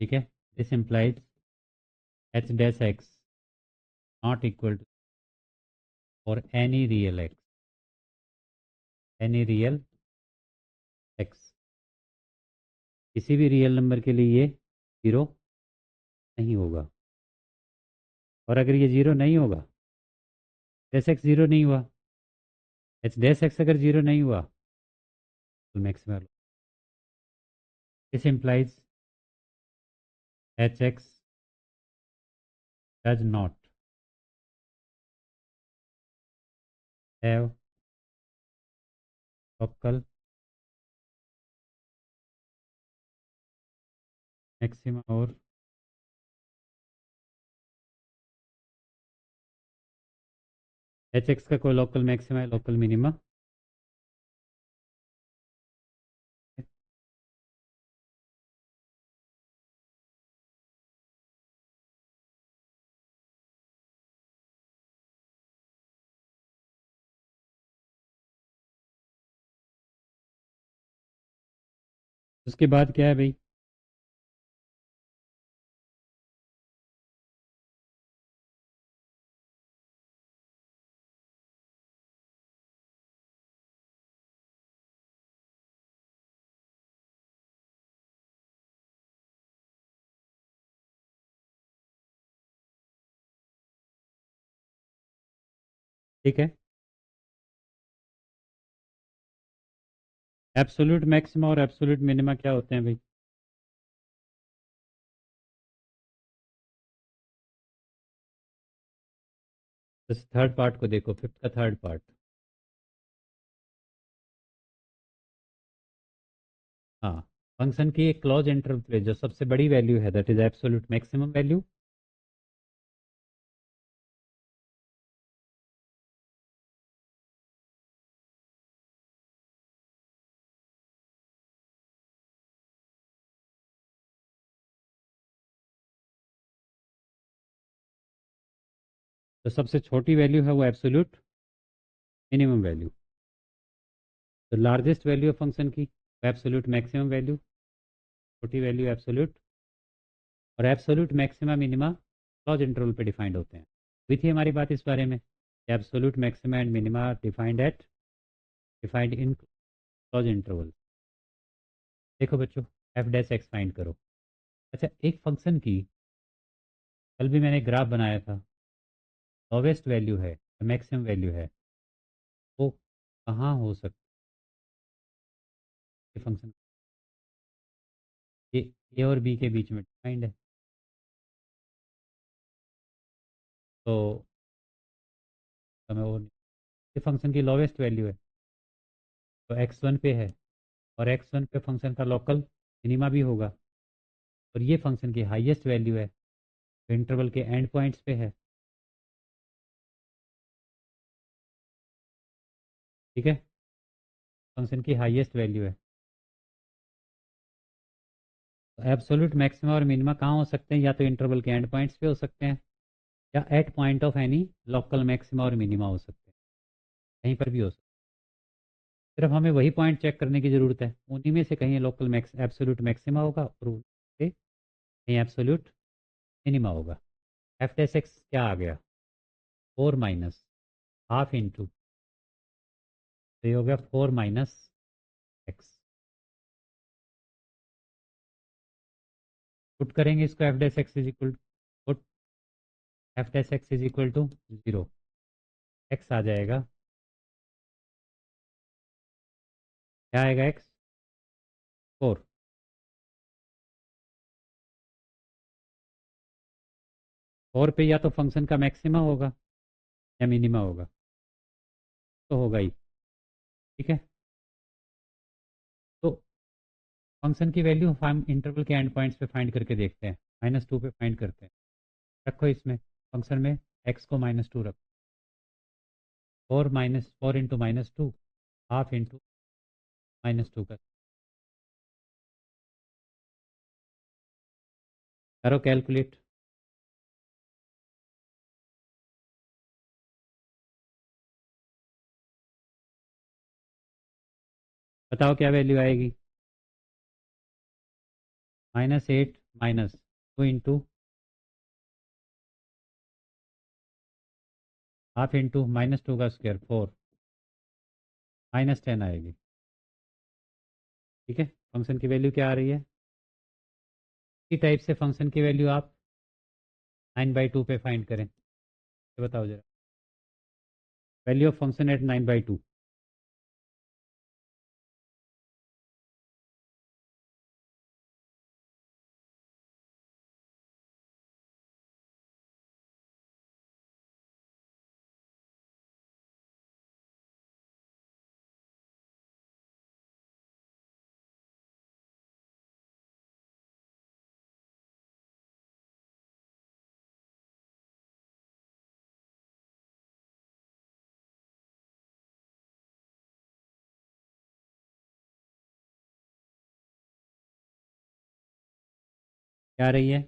ठीक है, this implies h dash x not equal to for any real x, any real x, किसी भी रियल नंबर के लिए ये जीरो नहीं होगा। और अगर ये जीरो नहीं होगा, डैश x जीरो नहीं हुआ, h डैश x अगर जीरो नहीं हुआ तो maximum, this implies h x does not have local maxima और एच एक्स का कोई लोकल मैक्सिमा है, लोकल मिनिमा। उसके बाद क्या है भाई, ठीक है, एब्सोल्यूट मैक्सिमा और एब्सोल्यूट मिनिमा क्या होते हैं भाई, इस थर्ड पार्ट को देखो, फिफ्थ का थर्ड पार्ट। हाँ, फंक्शन की एक क्लोज इंटरवल पे जो सबसे बड़ी वैल्यू है that is absolute maximum value, तो सबसे छोटी वैल्यू है वो एब्सोल्यूट मिनिमम वैल्यू, तो लार्जेस्ट वैल्यू ऑफ फंक्शन की एब्सोल्यूट मैक्सिमम वैल्यू, छोटी वैल्यू एब्सोल्यूट, और absolute maxima minima close interval पे डिफाइंड होते हैं। हुई थी हमारी बात इस बारे में, absolute maxima and minima defined in close interval. देखो बच्चों, एफ डैश एक्स फाइंड करो। अच्छा, एक फंक्शन की कल भी मैंने ग्राफ बनाया था, लोवेस्ट वैल्यू है, मैक्सिमम वैल्यू है, वो कहाँ हो सकती है फंक्शन, ये ए और बी के बीच में डिफाइंड है, तो हमें वो, ये फंक्शन की लोवेस्ट वैल्यू है, तो x1 पे है, और x1 पे फंक्शन का लोकल मिनिमा भी होगा, और ये फंक्शन की हाईएस्ट वैल्यू है, तो इंटरवल के एंड पॉइंट्स पे है। ठीक है, फंक्शन की हाईएस्ट वैल्यू है, तो एब्सोल्यूट मैक्सिमा और मिनिमा कहाँ हो सकते हैं, या तो इंटरवल के एंड पॉइंट्स पे हो सकते हैं, या at point of any local maxima और मिनिमा हो सकते हैं, कहीं पर भी हो सकते हैं। सिर्फ हमें वही पॉइंट चेक करने की ज़रूरत है, उन्हीं में से कहीं लोकल मैक्स एब्सोल्यूट मैक्सिमा होगा और उनसे कहीं एब्सोल्यूट मिनिमा होगा। एफ एस एक्स क्या आ गया, 4 माइनस हाफ इंटू, तो ये हो गया 4 माइनस एक्स, पुट करेंगे इसको, F dash X is equal to, put F dash X is equal to 0, X आ जाएगा, क्या आएगा एक्स, 4, 4 पे या तो फंक्शन का मैक्सिमा होगा या मिनिमा होगा, तो होगा ही। ठीक है, तो फंक्शन की वैल्यू हम इंटरवल के एंड पॉइंट्स पे फाइंड करके देखते हैं, -2 पे फाइंड करते हैं, रखो इसमें फंक्शन में x को -2 रखो, 4 इंटू -2, हाफ इंटू -2 का। करो कैलकुलेट। बताओ क्या वैल्यू आएगी। -8 -2 इंटू हाफ इंटू -2 का स्क्वायर 4, -10 आएगी। ठीक है, फंक्शन की वैल्यू क्या आ रही है। इसी टाइप से फंक्शन की वैल्यू आप 9/2 पे फाइंड करें। ये बताओ जरा, वैल्यू ऑफ फंक्शन एट 9/2। क्या आ रही है।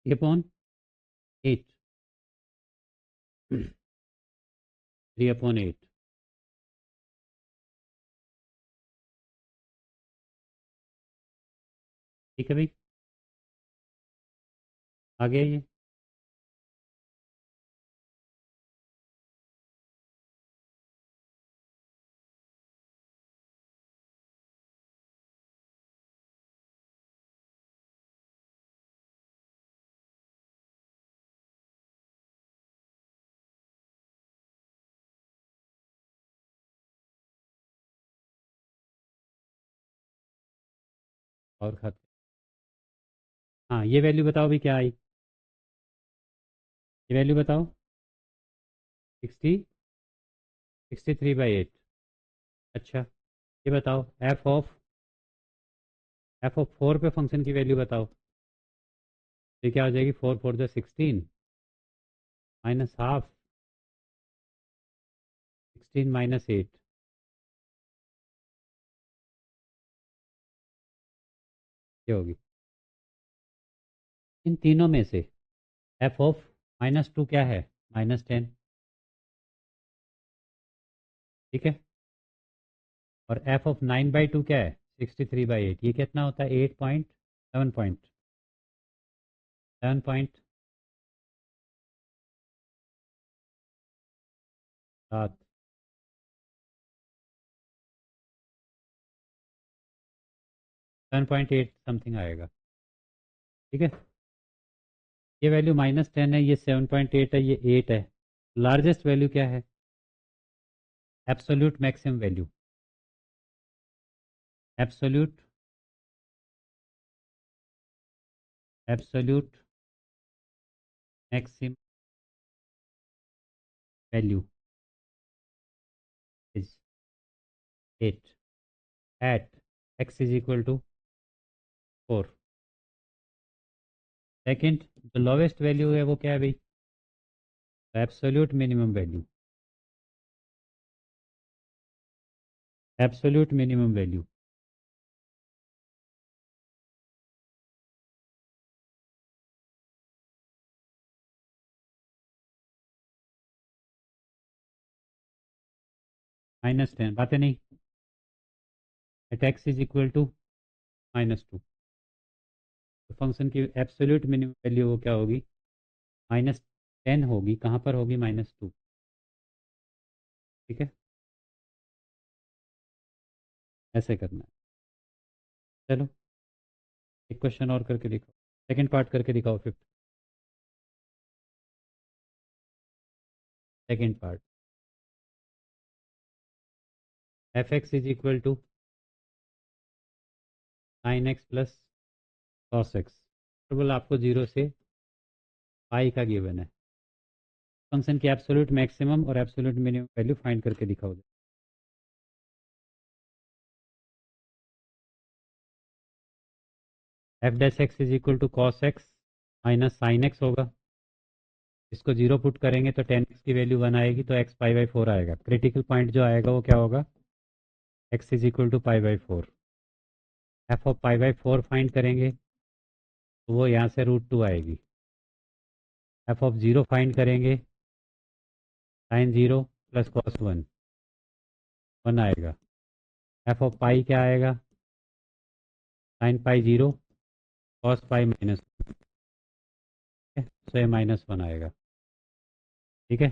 ये अपॉन 8, 3/8। ठीक है भाई, आगे ये और खाते। हाँ, ये वैल्यू बताओ भी क्या आई। ये वैल्यू बताओ। 63/8। अच्छा, ये बताओ एफ ऑफ 4 पे फंक्शन की वैल्यू बताओ। ये क्या हो जाएगी, 4 4 16, -हाफ 16 -8। ये होगी इन तीनों में से एफ ऑफ -2 क्या है, -10। ठीक है, और एफ ऑफ 9/2 क्या है, 63/8। ये कितना होता है, 7.7। 7.8 समथिंग आएगा। ठीक है, ये वैल्यू -10 है, ये 7.8 है, ये 8 है। लार्जेस्ट वैल्यू क्या है, absolute maximum value. Absolute absolute maximum value is 8 at x is equal to 4। Second, जो लोवेस्ट वैल्यू है वो क्या है भाई, absolute minimum value. Absolute minimum value -10, बातें नहीं। At x is equal to -2, तो फंक्शन की एब्सोल्यूट मिनिमम वैल्यू वो क्या होगी, -10 होगी। कहाँ पर होगी, -2। ठीक है, ऐसे करना है। चलो एक क्वेश्चन और करके दिखाओ, सेकंड पार्ट करके दिखाओ, fifth second part. F x is equal to sine X plus cos X. बोला आपको जीरो से पाई का गिवन है। फंक्शन की एब्सोल्यूट मैक्सिमम और एब्सोल्यूट मिनिमम वैल्यू फाइंड करके दिखाओ। F dash X is equal to cos X minus sine X होगा। इसको जीरो पुट करेंगे तो टेन एक्स की वैल्यू वन आएगी, तो एक्स पाई बाई फोर आएगा। क्रिटिकल पॉइंट जो आएगा वो क्या होगा, X is equal to pi by four. F of pi by four find करेंगे तो वो यहाँ से रूट टू आएगी। एफ ऑफ जीरो फाइंड करेंगे, sine zero plus cos one, one आएगा। एफ ऑफ पाई क्या आएगा, sine pi zero cos pi minus, so ये माइनस वन आएगा। ठीक है,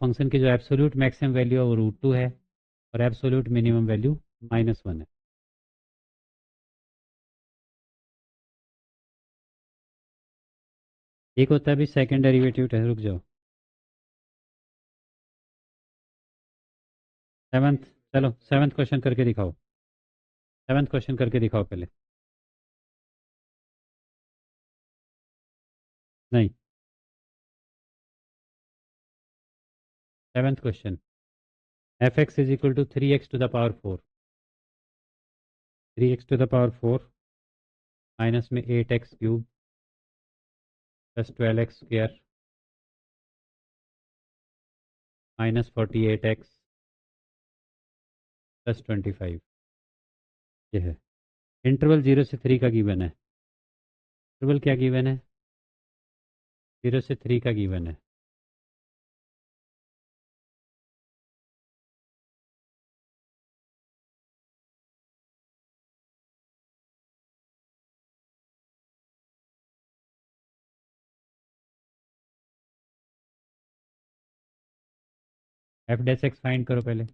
फंक्शन की जो एब्सोल्यूट मैक्सिमम वैल्यू है वो रूट टू है और absolute minimum value minus one है। एक होता है भी सेकेंड डेरिवेटिव, रुक जाओ, सेवन्थ। चलो सेवन्थ क्वेश्चन करके दिखाओ, सेवन्थ क्वेश्चन करके दिखाओ पहले। नहीं, seventh question. F x is equal to three x to the power four, three x to the power four minus में eight x cube plus twelve x square minus forty eight x plus twenty five. ये है interval zero से three का given है। Interval क्या given है, zero से three का गिवन है। एफ डैश एक्स फाइंड करो पहले।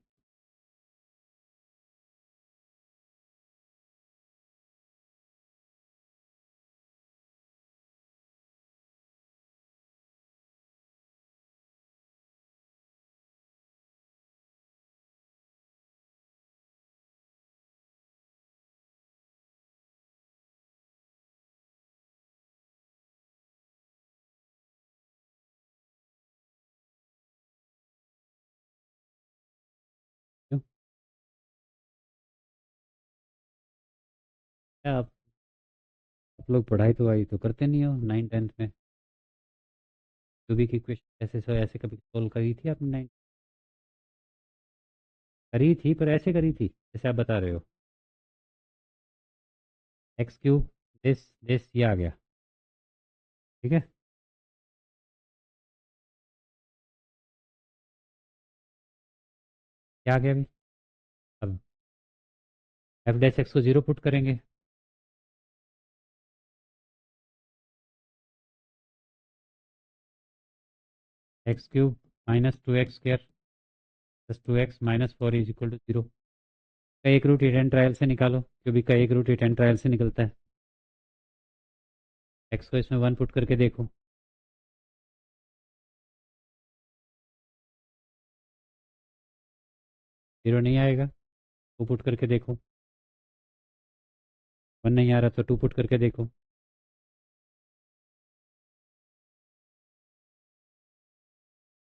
क्यों? क्या आप लोग पढ़ाई तो आई तो करते नहीं हो नाइन टेंथ में। जो भी की क्वेश्चन ऐसे ऐसे कभी सोल्व करी थी आपने नाइन, करी थी पर ऐसे करी थी जैसे आप बता रहे हो। एक्स क्यूब दिस ये आ गया। ठीक है, क्या आ गया अभी। अब एफ डैश एक्स को जीरो पुट करेंगे, X cube minus two X square plus two X minus four is equal to zero. का एक रूट हिडन ट्रायल से निकालो, क्योंकि का एक रूट हिडन ट्रायल से निकलता है। एक्स को इसमें वन पुट करके देखो, जीरो नहीं आएगा। टू पुट करके देखो, वन नहीं आ रहा तो टू पुट करके देखो,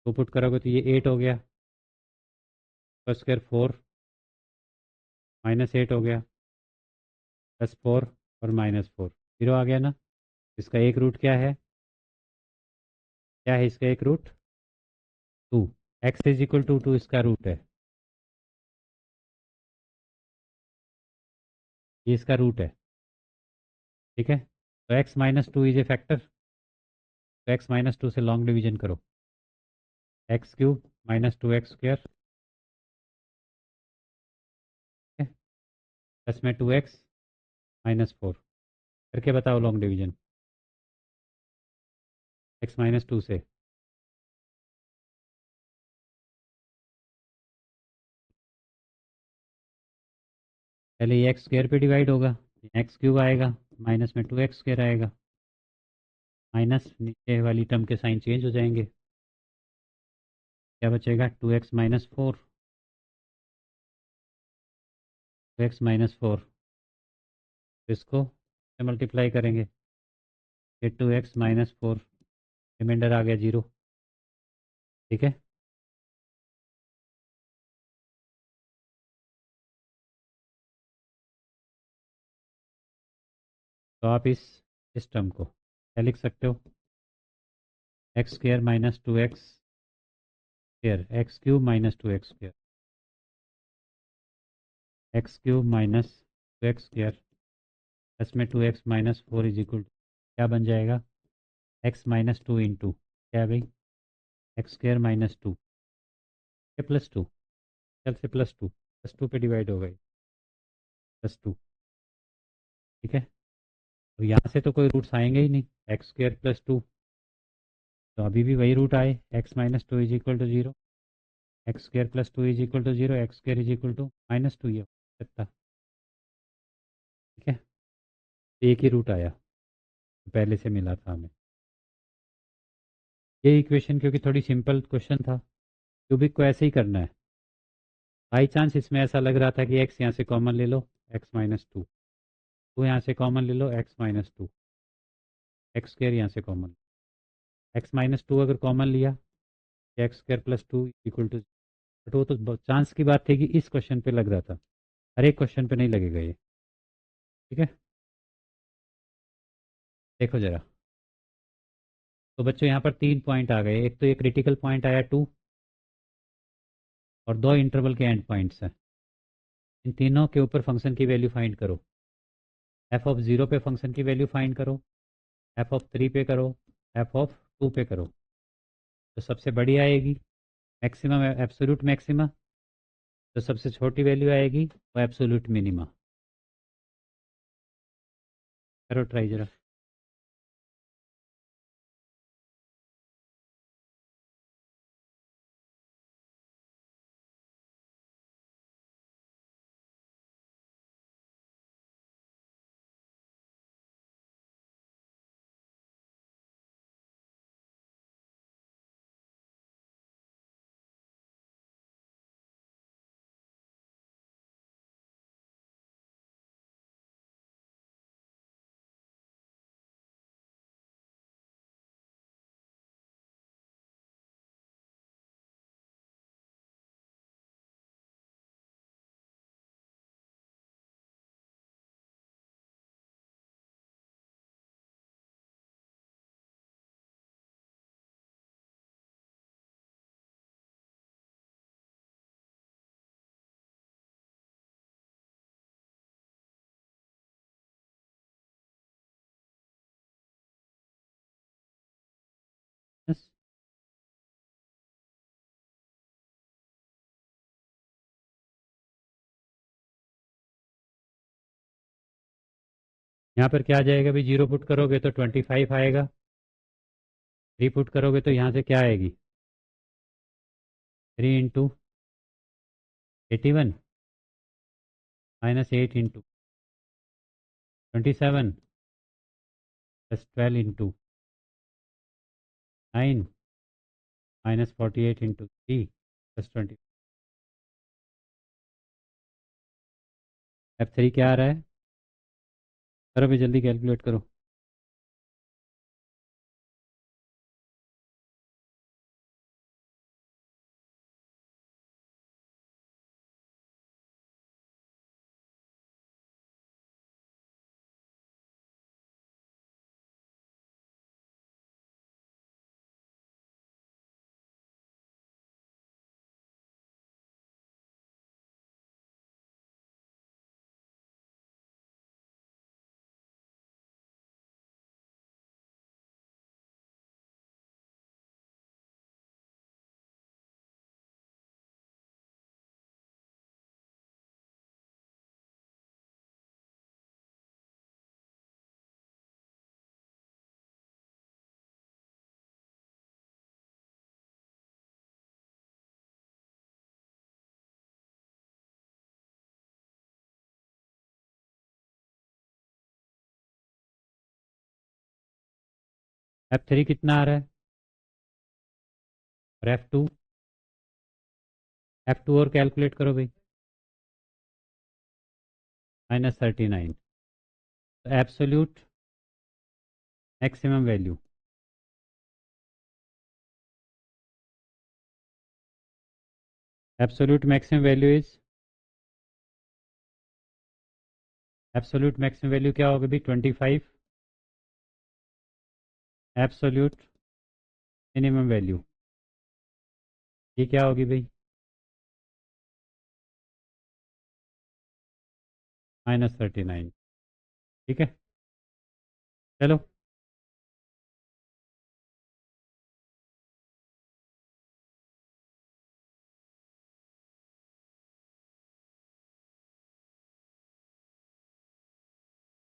टू पुट करोगे तो ये एट हो गया, plus square four minus eight हो गया, प्लस फोर और माइनस फोर, जीरो आ गया ना। इसका एक रूट क्या है इसका एक root two. X is equal to two इसका रूट है, ये इसका रूट है। ठीक है, तो X minus two is a factor, तो एक्स माइनस टू से लॉन्ग डिवीजन करो, X cube minus two X square plus में टू एक्स माइनस फोर करके बताओ long division x minus two से। पहले ये एक्स स्क्वायर पे डिवाइड होगा, एक्स क्यूब आएगा, माइनस में 2x स्क्वायर आएगा, माइनस नीचे वाली टर्म के साइन चेंज हो जाएंगे, क्या बचेगा 2x-4, 2x-4, तो इसको से मल्टीप्लाई करेंगे, ये 2x-4, रिमाइंडर आ गया 0। ठीक है, तो आप इस टर्म को क्या लिख सकते हो, x square minus 2x square, x cube minus 2x square, x cube minus 2x square plus में 2x-4 इज इक्वल क्या बन जाएगा, x-2 इंटू क्या है भाई, एक्स स्क्वायर माइनस 2 प्लस 2, चल से प्लस टू पे डिवाइड हो गई, +2। ठीक है, अब यहाँ से तो कोई रूट्स आएंगे ही नहीं, एक्स स्क्वायर प्लस 2, तो अभी भी वही रूट आए, x-2 is equal to 0, X square plus 2 is equal to 0, X square is equal to -2, ये हो सकता। ठीक है, तो एक ही रूट आया, पहले से मिला था हमें ये इक्वेशन, क्योंकि थोड़ी सिंपल क्वेश्चन था, क्यूबिक को ऐसे ही करना है। बाई चांस इसमें ऐसा लग रहा था कि एक्स यहाँ से कॉमन ले लो, x-2, टू यहाँ से कॉमन ले लो, x-2, एक्स स्क्वायर यहाँ से कॉमन, x-2 अगर कॉमन लिया, X square plus 2 equal to, but वो तो चांस की बात थी कि इस क्वेश्चन पे लग रहा था, हर एक क्वेश्चन पे नहीं लगेगा ये। ठीक है, देखो जरा, तो बच्चों यहाँ पर 3 पॉइंट आ गए, एक तो ये क्रिटिकल पॉइंट आया 2, और 2 इंटरवल के एंड पॉइंट्स हैं, इन तीनों के ऊपर फंक्शन की वैल्यू फाइंड करो, f(0) पे फंक्शन की वैल्यू फाइंड करो, f(3) पे करो, f(2) पे करो, तो सबसे बड़ी आएगी मैक्सिमम, एब्सोल्यूट मैक्सिमा, तो सबसे छोटी वैल्यू आएगी वो एब्सोल्यूट मिनिमा। करो ट्राई जरा। बस, यहाँ पर क्या आ जाएगा भी, 0 पुट करोगे तो 25 आएगा, 3 पुट करोगे तो यहाँ से क्या आएगी, 3 into 81 -8 into 27 plus 12 into 9 -48 into 3 plus 20। F3 क्या आ रहा है, करो भी जल्दी कैलकुलेट करो। F3 कितना आ रहा है और F2 और कैलकुलेट करो भाई, -39। तो absolute maximum value, absolute maximum value is, absolute maximum value क्या होगी भाई 25, एब्सोल्यूट मिनिमम वैल्यू ये क्या होगी भाई -39। ठीक है, चलो